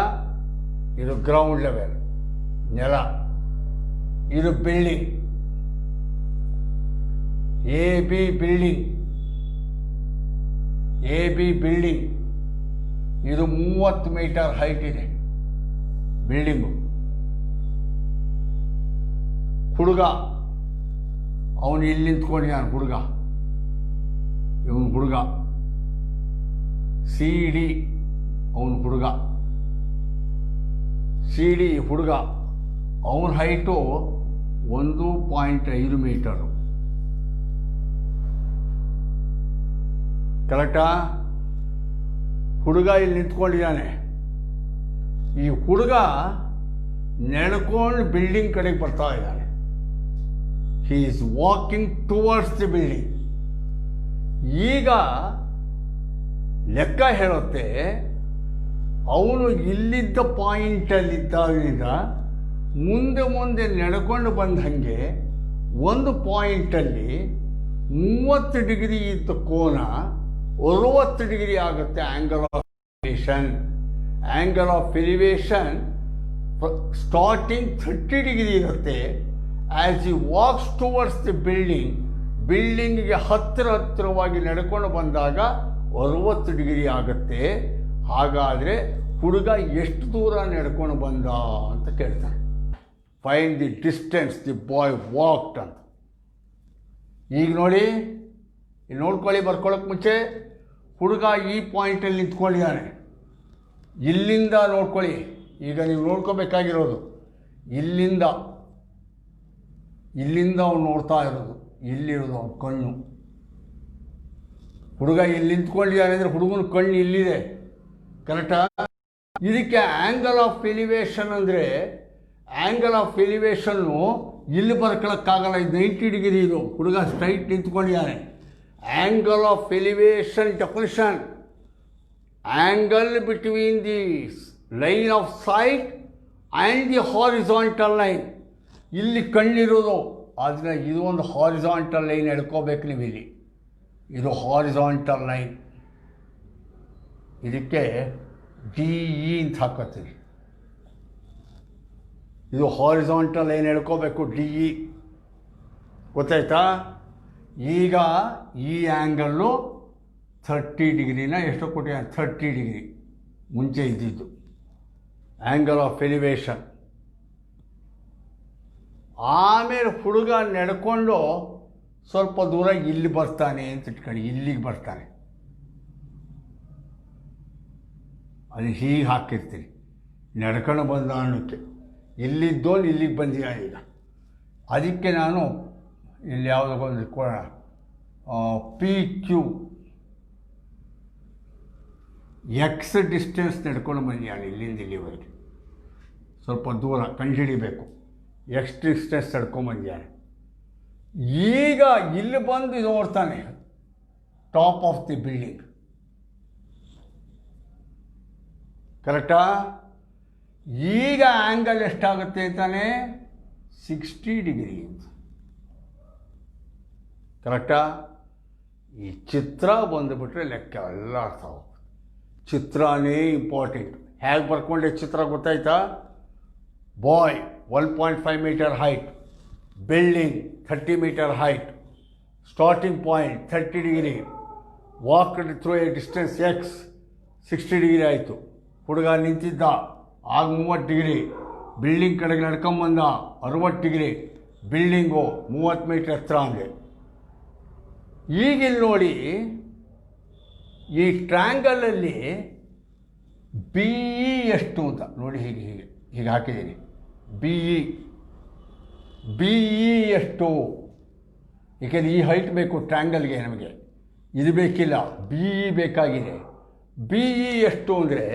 ಇದು ಗ್ರೌಂಡ್ ಲೆವೆಲ್, ನೆಲ. ಇದು building, AB building, AB building. ಇದು 30 ಮೀಟರ್ ಹೈಟ್ ಇದೆ ಬಿಲ್ಡಿಂಗು. ಹುಡುಗ ಅವನು ಇಲ್ಲಿ ನಿಂತ್ಕೊಂಡಿದ್ದಾನೆ. ಹುಡುಗ, ಇವನು ಹುಡುಗ. CD ಅವನು ಹುಡುಗ. CD ಹುಡುಗ. ಅವನ ಹೈಟು 1.5 ಮೀಟರು. ಕರೆಕ್ಟಾ? ಹುಡುಗ ಇಲ್ಲಿ ನಿಂತ್ಕೊಂಡಿದ್ದಾನೆ. ಈ ಹುಡುಗ ನಡ್ಕೊಂಡು ಬಿಲ್ಡಿಂಗ್ ಕಡೆಗೆ ಬರ್ತಾ ಇದ್ದಾನೆ. He is walking towards the building. ಈಗ ಲೆಕ್ಕ ಹೇಳುತ್ತೆ ಅವನು ಇಲ್ಲಿದ್ದ ಪಾಯಿಂಟಲ್ಲಿದ್ದಾಗಿಂದ ಮುಂದೆ ಮುಂದೆ ನಡ್ಕೊಂಡು ಬಂದ ಹಾಗೆ ಒಂದು ಪಾಯಿಂಟಲ್ಲಿ 30 ಡಿಗ್ರಿ ಇದ್ದ ಕೋನ 60 ಡಿಗ್ರಿ ಆಗುತ್ತೆ. Angle of elevation, angle of elevation starting 30 degree ಇರುತ್ತೆ. ಆ್ಯಸ್ ಈ ವಾಕ್ಸ್ ಟುವರ್ಡ್ಸ್ ದಿ ಬಿಲ್ಡಿಂಗ್, ಬಿಲ್ಡಿಂಗಿಗೆ ಹತ್ತಿರವಾಗಿ ನಡ್ಕೊಂಡು ಬಂದಾಗ 60 ಡಿಗ್ರಿ ಆಗುತ್ತೆ. ಹಾಗಾದರೆ ಹುಡುಗ ಎಷ್ಟು ದೂರ ನಡ್ಕೊಂಡು ಬಂದ ಅಂತ ಕೇಳ್ತಾನೆ. Find the distance the boy walked ಅಂತ. ಈಗ ನೋಡಿ, ಇಲ್ಲಿ ನೋಡ್ಕೊಳ್ಳಿ, ಬರ್ಕೊಳ್ಳೋಕೆ ಮುಂಚೆ ಹುಡುಗ ಈ ಪಾಯಿಂಟಲ್ಲಿ ನಿಂತ್ಕೊಂಡಿದ್ದಾನೆ. ಇಲ್ಲಿಂದ ನೋಡ್ಕೊಳ್ಳಿ. ಈಗ ನೀವು ನೋಡ್ಕೋಬೇಕಾಗಿರೋದು ಇಲ್ಲಿಂದ ಅವನು ನೋಡ್ತಾ ಇರೋದು, ಇಲ್ಲಿರೋದು ಅವನ ಕಣ್ಣು. ಹುಡುಗ ಇಲ್ಲಿ ನಿಂತ್ಕೊಂಡಿದ್ದಾನೆ ಅಂದರೆ ಹುಡುಗನ ಕಣ್ಣು ಇಲ್ಲಿದೆ. ಕರೆಕ್ಟಾ? ಇದಕ್ಕೆ ಆ್ಯಂಗಲ್ ಆಫ್ ಎಲಿವೇಶನ್ ಅಂದರೆ, ಆ್ಯಂಗಲ್ ಆಫ್ ಎಲಿವೇಶನ್ನು ಇಲ್ಲಿ ಬರ್ಕೊಳ್ಳೋಕ್ಕಾಗಲ್ಲ. ಇದು 90 ಡಿಗ್ರಿ. ಇದು ಹುಡುಗ ಸ್ಟ್ರೈಟ್ ನಿಂತ್ಕೊಂಡಿದ್ದಾನೆ. Angle of elevation definition: angle between the line of sight and the horizontal line. ಇಲ್ಲಿ ಕಣ್ಣಿರೋದು, ಆದರೆ ಇದು ಒಂದು ಹಾರಿಜಾಂಟಲ್ ಲೈನ್ ಎಳ್ಕೋಬೇಕು ನೀವು. ಇಲ್ಲಿ ಇದು ಹಾರಿಜಾಂಟಲ್ ಲೈನ್. ಇದಕ್ಕೆ DE ಅಂತ ಹಾಕೋತೀವಿ. ಇದು ಹಾರಿಜಾಂಟಲ್ ಲೈನ್ ಎಳ್ಕೋಬೇಕು, DE. ಗೊತ್ತಾಯ್ತಾ? ಈಗ ಈ ಆ್ಯಂಗಲ್ಲು 30 ಡಿಗ್ರಿನ ಎಷ್ಟು ಕೊಟ್ಟಿದ್ದಾನೆ? 30 ಡಿಗ್ರಿ ಮುಂಚೆ ಇದ್ದಿದ್ದು ಆ್ಯಂಗಲ್ ಆಫ್ ಎಲಿವೇಶನ್. ಆಮೇಲೆ ಹುಡುಗ ನಡ್ಕೊಂಡು ಸ್ವಲ್ಪ ದೂರ ಇಲ್ಲಿ ಬರ್ತಾನೆ ಅಂತ ಇಟ್ಕೊಳ್ಳಿ. ಇಲ್ಲಿಗೆ ಬರ್ತಾನೆ. ಅಲ್ಲಿ ಹೀಗೆ ಹಾಕಿರ್ತೀನಿ, ನಡ್ಕೊಂಡು ಬಂದ ಅನ್ನೋಕ್ಕೆ. ಇಲ್ಲಿದ್ದೋನು ಇಲ್ಲಿಗೆ ಬಂದಿಲ್ಲ. ಈಗ ಅದಕ್ಕೆ ನಾನು ಇಲ್ಲಿ ಯಾವುದೋ ಒಂದು ಕೊಡೋಣ, PQ X ಡಿಸ್ಟೆನ್ಸ್ ನಡ್ಕೊಂಡು ಬಂದಿದ್ದಾನೆ ಇಲ್ಲಿಂದ ಇಲ್ಲಿವರೆಗೆ. ಸ್ವಲ್ಪ ದೂರ ಕಂಡುಹಿಡಿಬೇಕು. X ಡಿಸ್ಟೆನ್ಸ್ ನಡ್ಕೊಂಬಂದಿದ್ದಾನೆ. ಈಗ ಇಲ್ಲಿ ಬಂದು ನೋಡ್ತಾನೆ ಟಾಪ್ ಆಫ್ ದಿ ಬಿಲ್ಡಿಂಗ್. ಕರೆಕ್ಟಾ? ಈಗ ಆ್ಯಂಗಲ್ ಎಷ್ಟಾಗುತ್ತೆ ಅಂತಾನೆ 60 ಡಿಗ್ರಿ ಅಂತ. ಕರೆಕ್ಟಾ? ಈ ಚಿತ್ರ ಬಂದುಬಿಟ್ರೆ ಲೆಕ್ಕ ಎಲ್ಲ ಅರ್ಥ ಹೋಗುತ್ತೆ. ಚಿತ್ರನೇ ಇಂಪಾರ್ಟೆಂಟ್. ಹೇಗೆ ಬರ್ಕೊಂಡೆ ಚಿತ್ರ ಗೊತ್ತಾಯ್ತಾ? Boy 1.5 meter height, building 30 meter height, starting point 30 degree, walked through a distance x 60 degree ಆಯಿತು. ಹುಡುಗ ನಿಂತಿದ್ದ ಆಗ 30 ಡಿಗ್ರಿ, ಬಿಲ್ಡಿಂಗ್ ಕಡೆಗೆ ನಡ್ಕೊಂಬಂದ 60 ಡಿಗ್ರಿ, ಬಿಲ್ಡಿಂಗು 30 ಮೀಟರ್ ಎತ್ತರ. ಹಂಗೆ ಈಗಿಲ್ಲಿ ನೋಡಿ, ಈ ಟ್ರ್ಯಾಂಗಲಲ್ಲಿ ಬಿ ಇ ಎಷ್ಟು ಅಂತ ನೋಡಿ. ಹೀಗೆ ಹೀಗೆ ಹೀಗೆ ಹಾಕಿದ್ದೀನಿ. ಬಿ ಇ ಎಷ್ಟು? ಏಕೆಂದರೆ ಈ ಹೈಟ್ ಬೇಕು ಟ್ರ್ಯಾಂಗಲ್ಗೆ, ನಮಗೆ ಇದು ಬೇಕಿಲ್ಲ, ಬಿ ಇ ಬೇಕಾಗಿದೆ. ಬಿ ಇ ಎಷ್ಟು ಅಂದರೆ,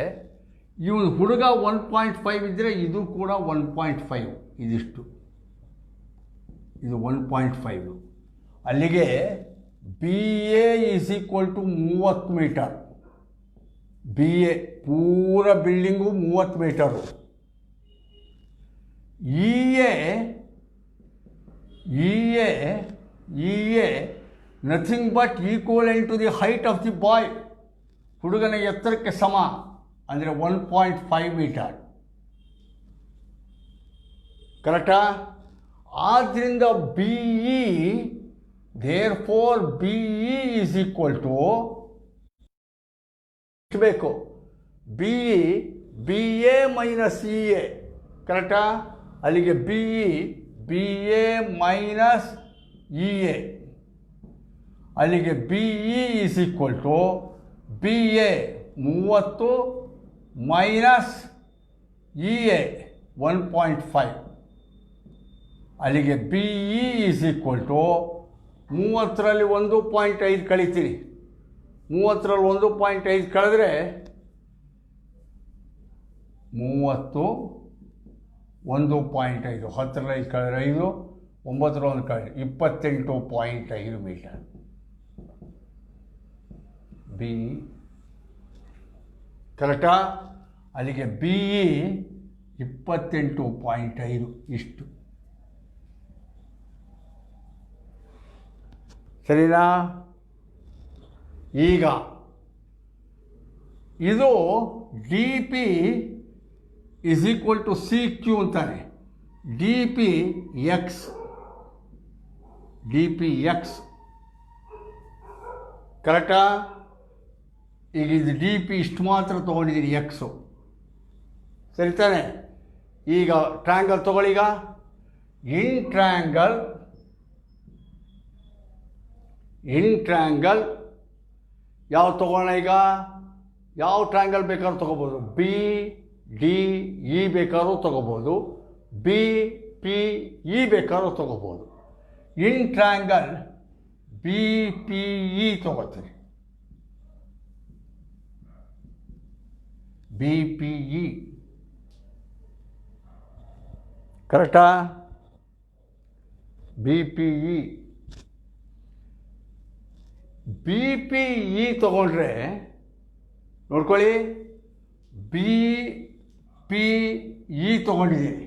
ಇವನು ಹುಡುಗ 1.5 ಇದ್ದರೆ ಇದು ಕೂಡ 1.5, ಇದಿಷ್ಟು, ಇದು 1.5. ಅಲ್ಲಿಗೆ B A is equal to 30 meter. B A ಪೂರ building 30 meter. E A nothing but equivalent to the height of the boy. ಹುಡುಗನ ಎತ್ತರಕ್ಕೆ ಸಮ, ಅಂದರೆ 1.5 ಮೀಟರ್. ಕರೆಕ್ಟಾ? ಆದ್ದರಿಂದ B E, therefore B E is equal to ಬೇಕು, B A minus E A. ಕರೆಕ್ಟಾ? ಅಲ್ಲಿಗೆ B A minus E A. ಅಲ್ಲಿಗೆ B E is equal to B A 30 minus E A 1.5. ಅಲ್ಲಿಗೆ B E is equal to 30ರಲ್ಲಿ 1.5 ಕಳಿತೀರಿ. 30ರಲ್ಲಿ 1.5 ಕಳೆದ್ರೆ 30, 1.5, 10ರಲ್ಲಿ ಕಳೆದ್ರೆ 5, 9ರಲ್ಲಿ ಕಳೆದ್ರೆ 28.5 ಮೀಟರ್. ಬಿ ಕರೆಕ್ಟಾ? ಅಲ್ಲಿಗೆ ಬಿ ಇ 28.5 ಇಷ್ಟು. ಸರಿನಾ? ಈಗ ಇದು D P is equal to C Q ಅಂತಾನೆ. ಡಿ ಪಿ ಎಕ್ಸ್ ಕರೆಕ್ಟಾ? ಈಗ ಇದು ಡಿ ಪಿ ಇಷ್ಟು ಮಾತ್ರ ತೊಗೊಂಡಿದ್ದೀನಿ, ಎಕ್ಸು. ಸರಿ ತಾನೆ? ಈಗ ಟ್ರ್ಯಾಂಗಲ್ ತೊಗೊಳ್ಳೀಗ. ಇನ್ ಟ್ರ್ಯಾಂಗಲ್ ಯಾವ ತೊಗೊಳ್ಳೋಣ ಈಗ? ಯಾವ ಟ್ರ್ಯಾಂಗಲ್ ಬೇಕಾದ್ರೂ ತೊಗೋಬೋದು. ಬಿ ಡಿ ಇ ಬೇಕಾದ್ರೂ ತೊಗೋಬೋದು, ಬಿ ಪಿ ಇ ಬೇಕಾದ್ರೂ ತೊಗೋಬೋದು. In triangle B P E ತೊಗೋತೀನಿ. ಬಿ ಪಿ ಇ ಕರೆಕ್ಟಾ? ಬಿ ಪಿ ಇ ತೊಗೊಂಡ್ರೆ ನೋಡ್ಕೊಳ್ಳಿ, ಬಿ ಪಿ ಇ ತೊಗೊಂಡಿದ್ದೀನಿ.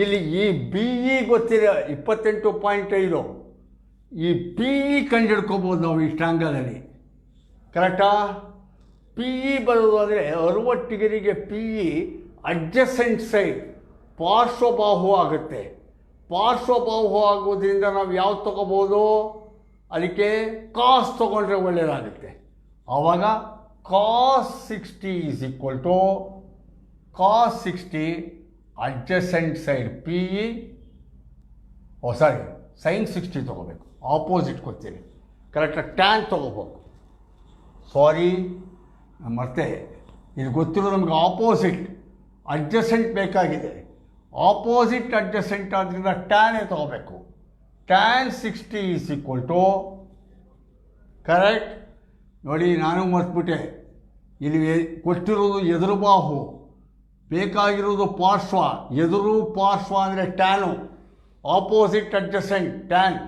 ಇಲ್ಲಿ ಈ ಬಿ ಇ ಗೊತ್ತಿರ 28.5, ಈ ಪಿ ಇ ಕಂಡುಹಿಡ್ಕೋಬೋದು ನಾವು ಈ ಟ್ರ್ಯಾಂಗಲಲ್ಲಿ. ಕರೆಕ್ಟಾ? ಪಿ ಇ ಬರೋದು ಅಂದರೆ 60 ಡಿಗ್ರಿಗೆ ಪಿ ಇ ಅಡ್ಜಸೆಂಟ್ ಸೈಡ್, ಪಾರ್ಶ್ವಬಾಹು ಆಗುತ್ತೆ. ಪಾರ್ಶ್ವಬಾಹು ಆಗೋದ್ರಿಂದ ನಾವು ಯಾವ್ದು ತೊಗೋಬೋದು? ಅದಕ್ಕೆ ಕಾಸ್ ತೊಗೊಂಡ್ರೆ ಒಳ್ಳೆಯದಾಗುತ್ತೆ. ಆವಾಗ cos 60 is equal to cos 60 adjacent side P E, sin 60 ತೊಗೋಬೇಕು, ಆಪೋಸಿಟ್ ಕೊಡ್ತೀನಿ. ಕರೆಕ್ಟಾಗಿ ಟ್ಯಾನ್ ತೊಗೋಬೇಕು. ಸಾರಿ ಮತ್ತೆ, ಇದು ಗೊತ್ತಿರೋ ನಮಗೆ ಆಪೋಸಿಟ್ ಅಡ್ಜಸೆಂಟ್ ಬೇಕಾಗಿದೆ. ಆಪೋಸಿಟ್ ಅಡ್ಜಸೆಂಟ್ ಆದ್ದರಿಂದ ಟ್ಯಾನೇ ತೊಗೋಬೇಕು. tan 60 is equal to, correct ನೋಡಿ, ನಾನು ಮರ್ತ್ಬಿಟ್ಟೆ. ಇಲ್ಲಿ ಕೊಟ್ಟಿರೋದು ಎದುರು ಬಾಹು, ಬೇಕಾಗಿರೋದು ಪಾರ್ಶ್ವ. ಎದುರು ಪಾರ್ಶ್ವ ಅಂದರೆ tan, opposite adjacent tan.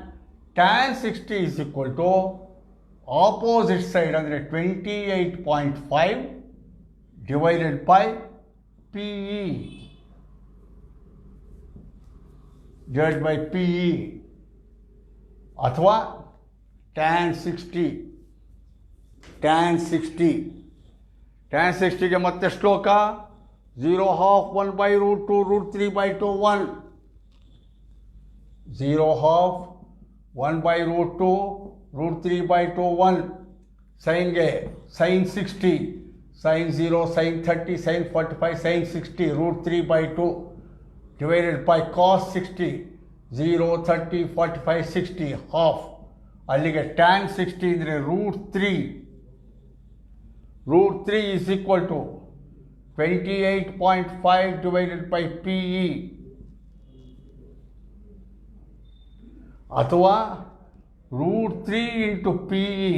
tan 60 is equal to opposite side ಅಂದರೆ 28.5 divided by P E divide by P E ಅಥವಾ tan 60 tan 60 tan 60ಗೆ ಮತ್ತೆ ಶ್ಲೋಕ 0 1 by root 2 root 3 by 2 1 0 1 by root 2 root 3 by 2 1 ಸೈನ್ಗೆ sin 60 sin 0 sin 30 sin 45 sin 60 root 3 by 2 divided by cos 60 0 30 45 60 half ಅಲ್ಲಿಗೆ tan 60 ಅಂದರೆ √3 is equal to 28.5 divided by PE ಅಥವಾ √3 into PE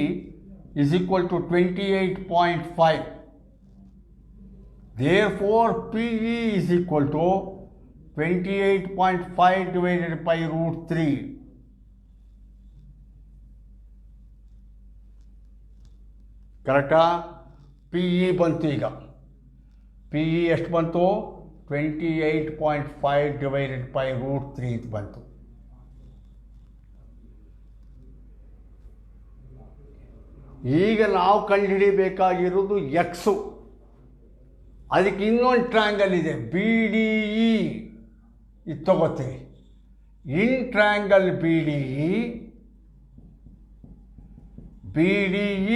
is equal to 28.5. Therefore, PE is equal to 28.5 divided by √3. ಕರೆಕ್ಟಾ? P E ಬಂತು. ಈಗ P E ಎಷ್ಟು ಬಂತು? 28.5 divided by √3 ಇದು ಬಂತು. ಈಗ ನಾವು ಕಂಡುಹಿಡಿಯಬೇಕಾಗಿರೋದು ಎಕ್ಸು. ಅದಕ್ಕೆ ಇನ್ನೊಂದು ಟ್ರ್ಯಾಂಗಲ್ ಇದೆ, ಬಿ ಡಿ ಇ. ಇದು ತಗೋತೀವಿ. In triangle B D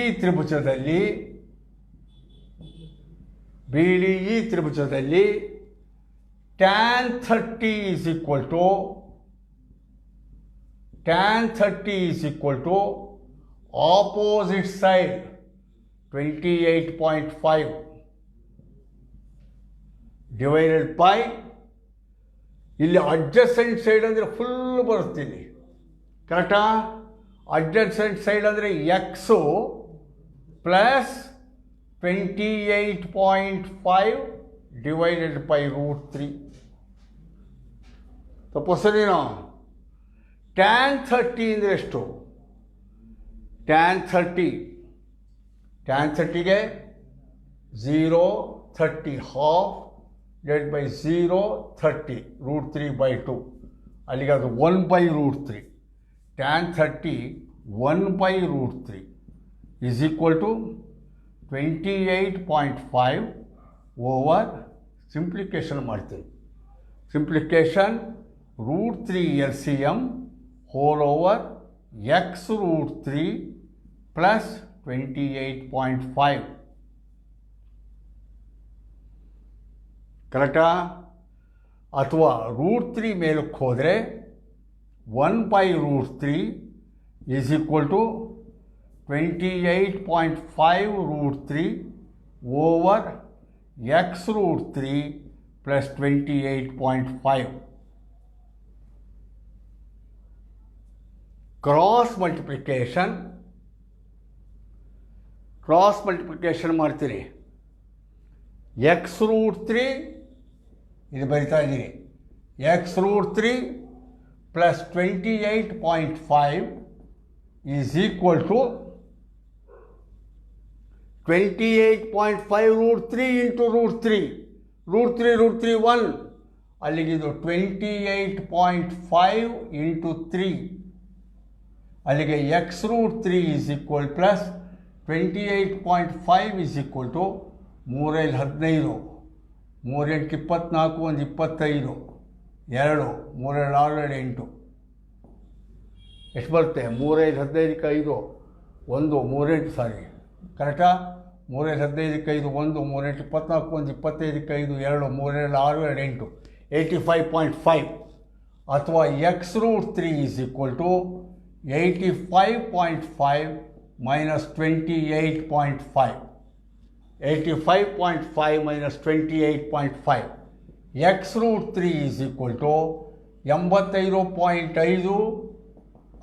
E ತ್ರಿಭುಜದಲ್ಲಿ tan 30 is equal to opposite side 28.5 divided by ಇಲ್ಲಿ ಅಡ್ಜಸೆಂಟ್ ಸೈಡ್ ಅಂದರೆ ಫುಲ್ ಬರುತ್ತೀನಿ. ಕರೆಕ್ಟಾ? ಅಡ್ಜಸೆಂಟ್ ಸೈಡ್ ಅಂದರೆ x plus 28.5 divided by √3. ತಪ್ಪಸನೇನೋ? tan 30 ಅಂದರೆ ಎಷ್ಟು? tan 30ಗೆ 0 30 half divide by 0 30 √3 by 2 ಅಲ್ಲಿಗೆ ಅದು 1 by √3. tan 30 1 by √3 is equal to 28.5 over simplification ಮಾಡ್ತೀವಿ. Simplification √3 LCM whole over X √3 plus 28.5. ಕರೆಕ್ಟಾ? ಅಥವಾ √3 ಮೇಲಕ್ಕೆ ಹೋದರೆ 1 by √3 is equal to 28.5 √3 over X √3 plus 28.5. Cross multiplication ಮಾಡ್ತೀರಿ. ಎಕ್ಸ್ √3 ಇದು ಬರಿತಾ ಇದ್ದೀರಿ. X √3 plus 28.5 is equal to 28.5 √3 into √3 1 ಅಲ್ಲಿಗಿದು 28.5 ಇಂಟು 3 ಅಲ್ಲಿಗೆ x √3 is equal plus 28.5 is equal to 3 15 3 8 24 1 25 2 3 6 8 ಎಷ್ಟು ಬರುತ್ತೆ? 3 5 15 5 1 3 8 ಸಾರಿ ಕರೆಕ್ಟಾ? 3 5 15 5 1 3 8 24 1 25 5 2 3 6 8 85.5 ಅಥವಾ x √3 is equal to 85.5 minus 28.5. 85.5 minus 28.5. X √3 is equal to 85.5.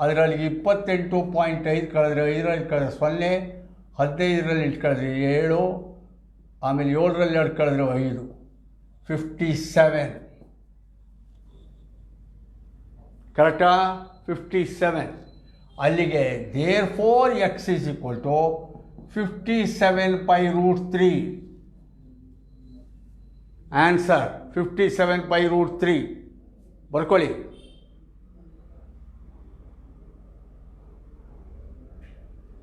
ಅದರಲ್ಲಿ 28.5 ಕಳೆದ್ರೆ 5ರಲ್ಲಿ ಕಳೆದ್ರೆ 0, 15ರಲ್ಲಿ 8 ಕಳೆದ್ರೆ 7, ಆಮೇಲೆ 7ರಲ್ಲಿ 2 ಕಳೆದ್ರೆ 5, 57. ಕರೆಕ್ಟಾ? 57. ಅಲ್ಲಿಗೆ therefore x is equal to 57 by √3. Answer 57/√3 ಬರ್ಕೊಳ್ಳಿ.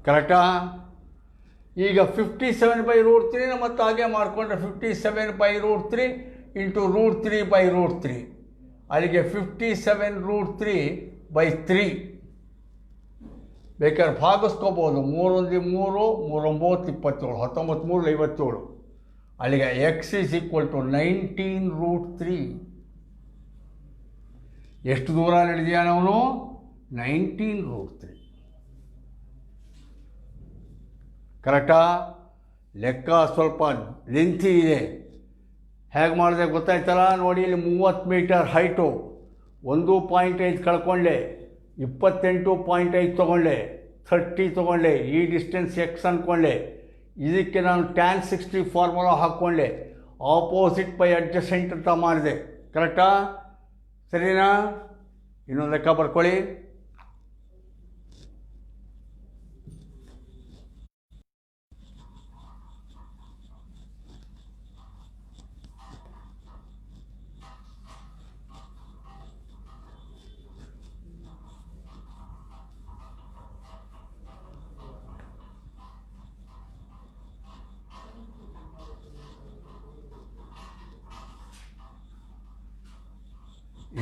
ಕರೆಕ್ಟಾ? ಈಗ 57/√3 ಮತ್ತು ಹಾಗೆ ಮಾಡಿಕೊಂಡ್ರೆ 57/√3 ಇಂಟು √3/√3 ಅಲ್ಲಿಗೆ 57√3/3 ಬೇಕಾದ್ರೆ ಭಾಗಿಸ್ಕೋಬೋದು. 3 1 3, 3 9 27, 19 3 57. ಅಲ್ಲಿಗೆ x = 19√3. ಎಷ್ಟು ದೂರ ನಡೆದಿಯಾನವನು? 19√3. ಕರೆಕ್ಟಾ? ಲೆಕ್ಕ ಸ್ವಲ್ಪ ಲೆಂತಿ ಇದೆ. ಹೇಗೆ ಮಾಡಿದೆ ಗೊತ್ತಾಯ್ತಲ್ಲ? ನೋಡಿ, ಇಲ್ಲಿ 30 ಮೀಟರ್ ಹೈಟು, 1.5 ಕಳ್ಕೊಂಡೆ, 28.5 ತೊಗೊಂಡೆ, 30 ತೊಗೊಂಡೆ, ಈ ಡಿಸ್ಟೆನ್ಸ್ ಎಕ್ಸ್ ಅಂದ್ಕೊಂಡೆ. ಇದಕ್ಕೆ ನಾನು tan 60 ಫಾರ್ಮುಲಾ ಹಾಕ್ಕೊಂಡೆ, ಆಪೋಸಿಟ್ ಬೈ ಅಡ್ಜಸೆಂಟ್ ಅಂತ ಮಾಡಿದೆ. ಕರೆಕ್ಟಾ? ಸರಿನಾ? ಇನ್ನೊಂದು ಲೆಕ್ಕ ಬರ್ಕೊಳ್ಳಿ.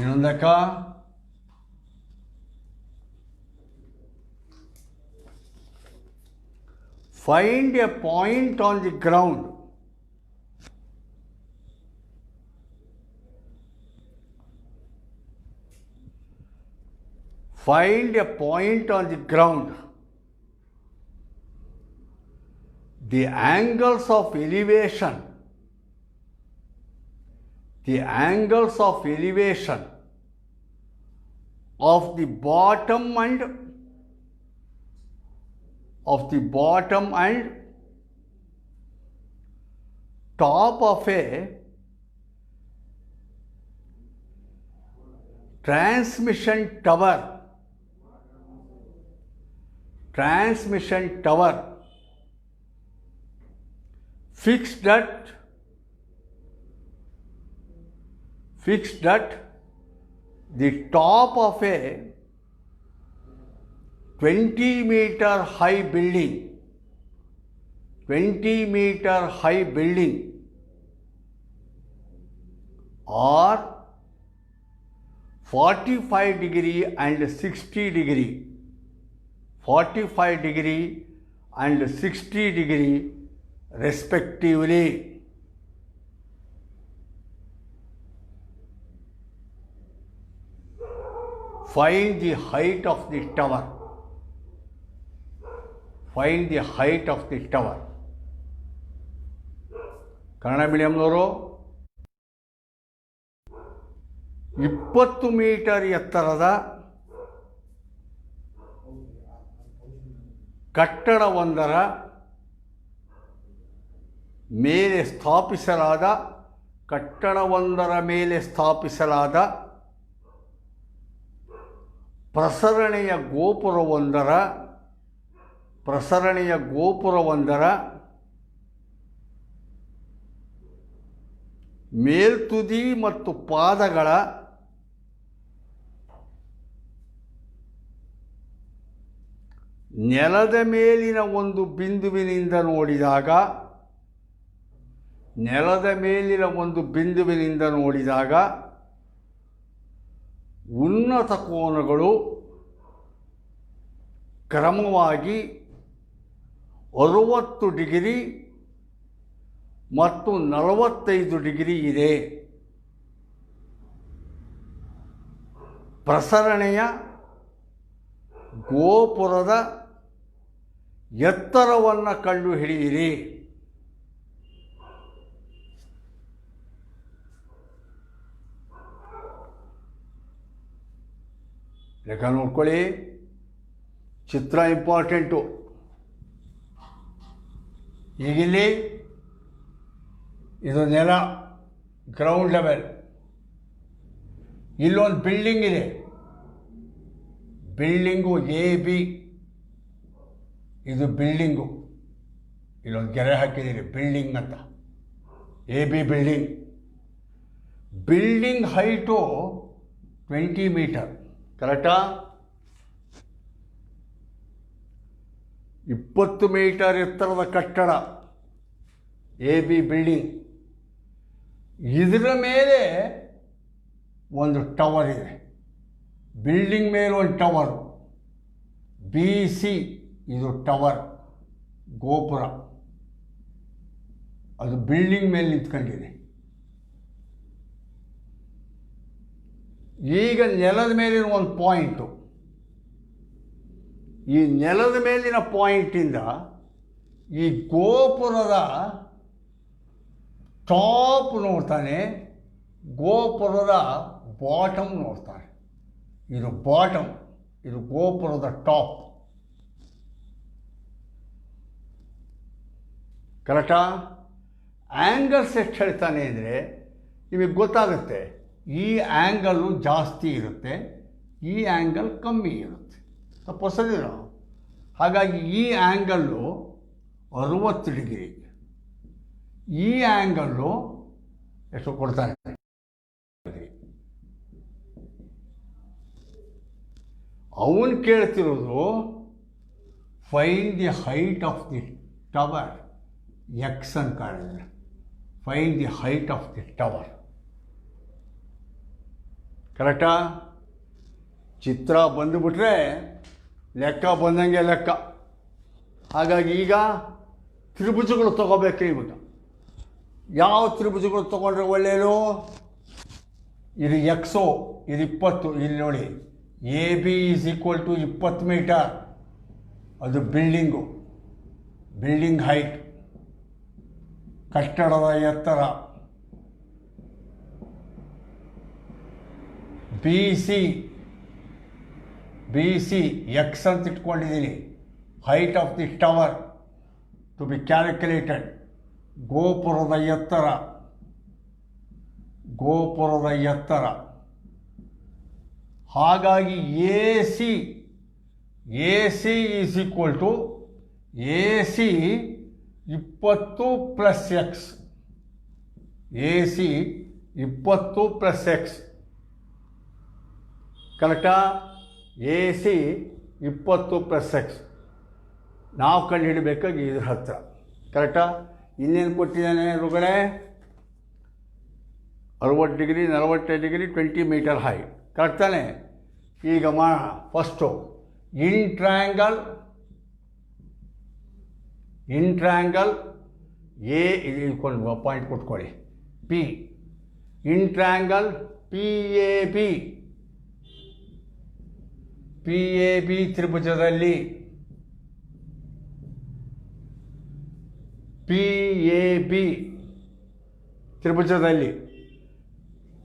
ಇನ್ನೊಂದು ಲೆಕ್ಕ. Find a point on the ground the angles of elevation of the bottom and top of a transmission tower fixed at the top of a 20-meter high building or 45 degree and 60 degree 45 degree and 60 degree respectively. Find the height of the tower. Kannada ಮೀಡಿಯಂನವರು 20 meter ಎತ್ತರದ ಕಟ್ಟಡವೊಂದರ ಮೇಲೆ ಸ್ಥಾಪಿಸಲಾದ ಪ್ರಸರಣೆಯ ಗೋಪುರವೊಂದರ ಮೇಲ್ತುದಿ ಮತ್ತು ಪಾದಗಳ ನೆಲದ ಮೇಲಿನ ಒಂದು ಬಿಂದುವಿನಿಂದ ನೋಡಿದಾಗ ಉನ್ನತ ಕೋನಗಳು ಕ್ರಮವಾಗಿ 60 ಡಿಗ್ರಿ ಮತ್ತು 45 ಡಿಗ್ರಿ ಇದೆ. ಪ್ರಸರಣೆಯ ಗೋಪುರದ ಎತ್ತರವನ್ನು ಕಂಡುಹಿಡಿಯಿರಿ. ಲೆಕ್ಕ ನೋಡ್ಕೊಳ್ಳಿ, ಚಿತ್ರ ಇಂಪಾರ್ಟೆಂಟು. ಈಗಿಲ್ಲಿ ಇದು ನೆಲ, ಗ್ರೌಂಡ್ ಲೆವೆಲ್. ಇಲ್ಲೊಂದು ಬಿಲ್ಡಿಂಗ್ ಇದೆ, ಬಿಲ್ಡಿಂಗು AB. ಇದು ಬಿಲ್ಡಿಂಗು, ಇಲ್ಲೊಂದು ಗೆರೆ ಹಾಕಿದ್ದೀರಿ ಬಿಲ್ಡಿಂಗ್ ಅಂತ, AB building. Building height 20 meter, ಕರೆಕ್ಟಾ? 20 ಮೀಟರ್ ಎತ್ತರದ ಕಟ್ಟಡ AB ಬಿಲ್ಡಿಂಗ್. ಇದರ ಮೇಲೆ ಒಂದು ಟವರ್ ಇದೆ, ಬಿಲ್ಡಿಂಗ್ ಮೇಲೆ ಒಂದು ಟವರ್, BC ಇದು ಟವರ್, ಗೋಪುರ, ಅದು ಬಿಲ್ಡಿಂಗ್ ಮೇಲೆ ನಿಂತ್ಕೊಂಡಿದೆ. ಈಗ ನೆಲದ ಮೇಲಿನ ಒಂದು ಪಾಯಿಂಟು, ಈ ನೆಲದ ಮೇಲಿನ ಪಾಯಿಂಟಿಂದ ಈ ಗೋಪುರದ ಟಾಪ್ ನೋಡ್ತಾನೆ, ಗೋಪುರದ ಬಾಟಮ್ ನೋಡ್ತಾನೆ. ಇದು ಬಾಟಮ್, ಇದು ಗೋಪುರದ ಟಾಪ್, ಕರೆಕ್ಟಾ? ಆ್ಯಂಗಲ್ಸ್ ಎಷ್ಟು ಹೇಳ್ತಾನೆ ಅಂದರೆ ನಿಮಗೆ ಗೊತ್ತಾಗುತ್ತೆ. ಈ ಆ್ಯಂಗಲ್ಲು ಜಾಸ್ತಿ ಇರುತ್ತೆ, ಈ ಆ್ಯಂಗಲ್ ಕಮ್ಮಿ ಇರುತ್ತೆ, ತಪ್ಪು. ಹಾಗಾಗಿ ಈ ಆ್ಯಂಗಲ್ಲು 60 ಡಿಗ್ರಿ, ಈ ಆ್ಯಂಗಲ್ಲು ಎಷ್ಟು ಕೊಡ್ತಾನೆ? ಅವನು ಕೇಳ್ತಿರೋದು find the height of the tower, X ಅಂತ ಕಾಣಿದ್ರೆ, find the height of the tower, ಕರೆಕ್ಟಾ? ಚಿತ್ರ ಬಂದುಬಿಟ್ರೆ ಲೆಕ್ಕ ಬಂದಂಗೆ ಲೆಕ್ಕ. ಹಾಗಾಗಿ ಈಗ ತ್ರಿಭುಜಗಳು ತೊಗೋಬೇಕು. ಇವಾಗ ಯಾವ ತ್ರಿಭುಜಗಳು ತೊಗೊಂಡ್ರೆ ಒಳ್ಳೆಯದು? ಇದು ಎಕ್ಸು, ಇದು 20. ಇಲ್ಲಿ ನೋಡಿ, AB is equal to 20 meter, ಅದು ಬಿಲ್ಡಿಂಗು, ಬಿಲ್ಡಿಂಗ್ ಹೈಟ್, ಕಟ್ಟಡದ ಎತ್ತರ. BC ಎಕ್ಸ್ ಅಂತ ಇಟ್ಕೊಂಡಿದ್ದೀನಿ, height of the tower to be calculated. ಗೋಪುರದ ಎತ್ತರ, ಗೋಪುರದ ಎತ್ತರ. ಹಾಗಾಗಿ AC is equal to AC 20 plus x, AC 20 plus x, ಕರೆಕ್ಟಾ? AC 20 ಪ್ಲಸ್ ಎಕ್ಸ್ ನಾವು ಕಂಡು ಹಿಡಬೇಕಾಗಿ ಇದ್ರ ಹತ್ತಿರ, ಕರೆಕ್ಟಾ? ಇನ್ನೇನು ಕೊಟ್ಟಿದ್ದಾನೆ ಹೊರಗಡೆ? 60 degree, 40 degree, 20 meter height, correct ತಾನೆ? ಈಗ ಮಾಡೋಣ. ಫಸ್ಟು ಇನ್ ಟ್ರ್ಯಾಂಗಲ್ ಎ, ಇಟ್ಕೊಂಡು ಪಾಯಿಂಟ್ ಕೊಟ್ಕೊಳ್ಳಿ, P. ಇನ್ ಟ್ರ್ಯಾಂಗಲ್ PAB ತ್ರಿಭುಜದಲ್ಲಿ, PAB ತ್ರಿಭುಜದಲ್ಲಿ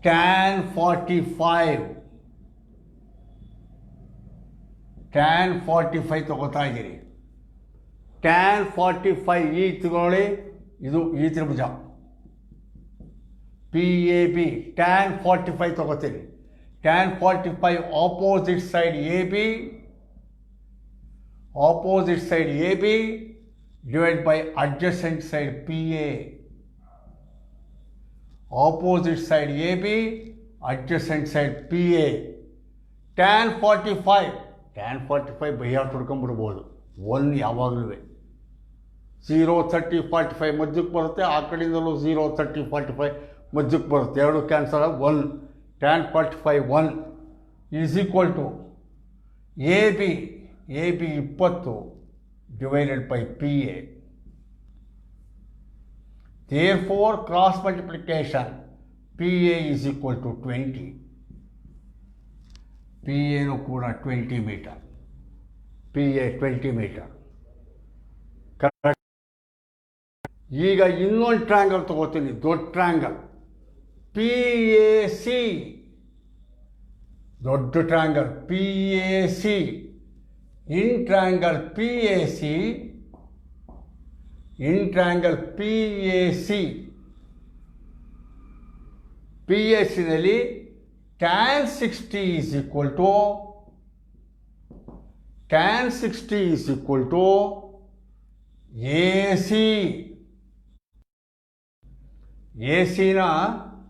tan 45 ತಗೋತಾ ಇದ್ದೀರಿ. tan 45 ಈ ತಗೊಳ್ಳಿ, ಇದು ಈ ತ್ರಿಭುಜ PAB, tan 45 ತಗೋತೀರಿ. tan 45 opposite side AB divide by adjacent side PA. Opposite side AB, adjacent side PA. tan 45 ಬೈಯಾಟ್ ಹೊಡ್ಕೊಂಡ್ಬಿಡ್ಬೋದು. 1 ಯಾವಾಗಲೂ 0, 30, 45 ಮಧ್ಯಕ್ಕೆ ಬರುತ್ತೆ. ಆ ಕಡೆಯಿಂದಲೂ 0, 30, 45 ಮಧ್ಯಕ್ಕೆ ಬರುತ್ತೆ. ಎರಡು ಕ್ಯಾನ್ಸಲ್ ಆಗಿ 1. tan 45 1 is equal to AB 20 divided by PA. Therefore, cross multiplication PA is equal to 20. PA ಕೂಡ 20 ಮೀಟರ್, PA 20 ಮೀಟರ್, ಕರೆಕ್ಟ್? ಈಗ ಇನ್ನೊಂದು ಟ್ರ್ಯಾಂಗಲ್ ತಗೋತೀನಿ, ದೊಡ್ಡ ಟ್ರ್ಯಾಂಗಲ್ PAC, ದೊಡ್ಡ ಟ್ರ್ಯಾಂಗಲ್ PAC. ಇನ್ ಟ್ರ್ಯಾಂಗಲ್ PACನಲ್ಲಿ tan 60 is equal to AC. AC ನ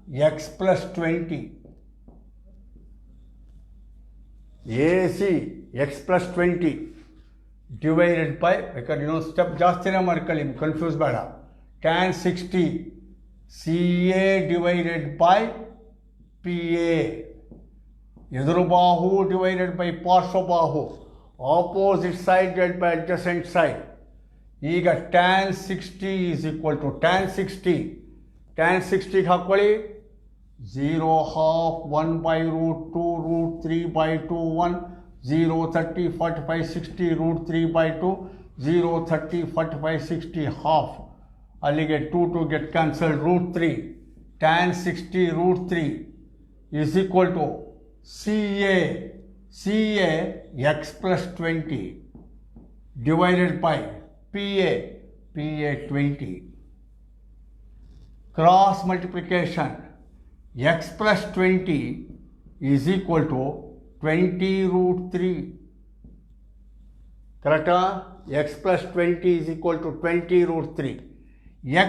x plus 20 AC x plus 20 divided by, ಬೇಕಾದ್ರೆ ಇನ್ನೊಂದು ಸ್ಟೆಪ್ ಜಾಸ್ತಿನೇ ಮಾಡ್ಕೊಳ್ಳಿ, ಕನ್ಫ್ಯೂಸ್ ಬೇಡ, tan 60 CA divided by PA, ಎದುರು ಬಾಹು ಡಿವೈಡೆಡ್ ಬೈ ಪಾರ್ಶ್ವಬಾಹು, opposite side divided by adjacent side. ಈಗ tan 60 is equal to tan 60 ಹಾಕ್ಕೊಳ್ಳಿ, 0 half 1 by root 2 root 3 by 2 1 0 30 45 60 root 3 by 2 0 30 45 60 half, ಅಲ್ಲಿಗೆ 2 get cancelled, root 3 tan 60 root 3 is equal to CA x plus 20 divided by PA 20. Cross multiplication, x plus 20 is equal to 20 root 3. Correct? X plus 20 is equal to 20 root 3.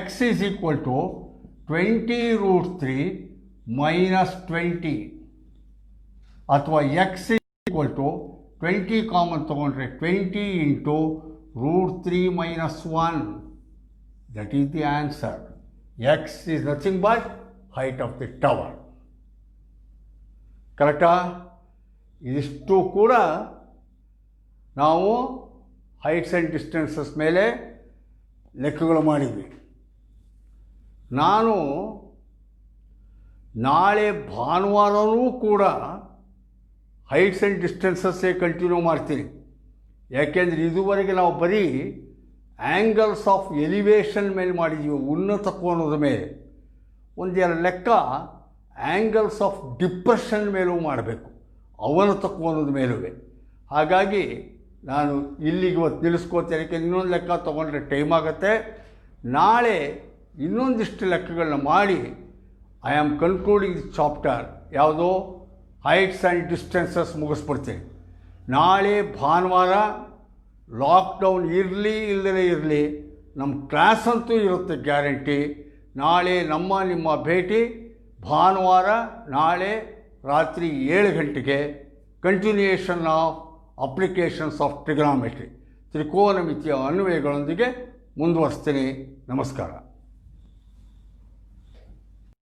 X is equal to 20 root 3 minus 20. ಅಥವಾ x is equal to 20 common ತಗೊಂಡ್ರೆ 20 into root 3 minus 1. That is the answer. X is nothing but height of the tower. ಕರೆಕ್ಟಾ? ಇದಿಷ್ಟು ಕೂಡ ನಾವು heights and distances ಮೇಲೆ ಲೆಕ್ಕಗಳು ಮಾಡಿದ್ವಿ. ನಾನು ನಾಳೆ ಭಾನುವಾರವೂ ಕೂಡ ಹೈಟ್ಸ್ ಆ್ಯಂಡ್ ಡಿಸ್ಟೆನ್ಸಸ್ಸೇ ಕಂಟಿನ್ಯೂ ಮಾಡ್ತೀನಿ. ಯಾಕೆಂದರೆ ಇದುವರೆಗೆ ನಾವು ಬರೀ ಆ್ಯಂಗಲ್ಸ್ ಆಫ್ ಎಲಿವೇಷನ್ ಮೇಲೆ ಮಾಡಿದ್ದೀವಿ, ಉನ್ನತ ಕೋನದ ಮೇಲೆ. ಒಂದೆರಡು ಲೆಕ್ಕ ಆ್ಯಂಗಲ್ಸ್ ಆಫ್ ಡಿಪ್ರೆಷನ್ ಮೇಲೂ ಮಾಡಬೇಕು, ಅವನತ ಕೋನದ ಮೇಲೂ. ಹಾಗಾಗಿ ನಾನು ಇಲ್ಲಿಗೆ ಇವತ್ತು ನಿಲ್ಲಿಸ್ಕೋತೇನೆ, ಯಾಕೆಂದರೆ ಇನ್ನೊಂದು ಲೆಕ್ಕ ತೊಗೊಂಡ್ರೆ ಟೈಮ್ ಆಗುತ್ತೆ. ನಾಳೆ ಇನ್ನೊಂದಿಷ್ಟು ಲೆಕ್ಕಗಳನ್ನ ಮಾಡಿ I am concluding the chapter, ಯಾವುದೋ ಹೈಟ್ಸ್ ಆ್ಯಂಡ್ ಡಿಸ್ಟೆನ್ಸಸ್ ಮುಗಿಸ್ಬಿಡ್ತೀನಿ. ನಾಳೆ ಭಾನುವಾರ ಲಾಕ್ಡೌನ್ ಇರಲಿ ಇಲ್ಲದೇ ಇರಲಿ, ನಮ್ಮ ಕ್ಲಾಸ್ ಅಂತೂ ಇರುತ್ತೆ ಗ್ಯಾರಂಟಿ. ನಾಳೆ ನಿಮ್ಮ ಭೇಟಿ ಭಾನುವಾರ ನಾಳೆ ರಾತ್ರಿ 7 ಗಂಟೆಗೆ, ಕಂಟಿನ್ಯೂಯೇಷನ್ ಆಫ್ ಅಪ್ಲಿಕೇಶನ್ಸ್ ಆಫ್ ಟ್ರಿಗೊನೋಮೆಟ್ರಿ, ತ್ರಿಕೋನಮಿತಿಯ ಅನ್ವಯಗಳೊಂದಿಗೆ ಮುಂದುವರಿಸ್ತೀನಿ. ನಮಸ್ಕಾರ.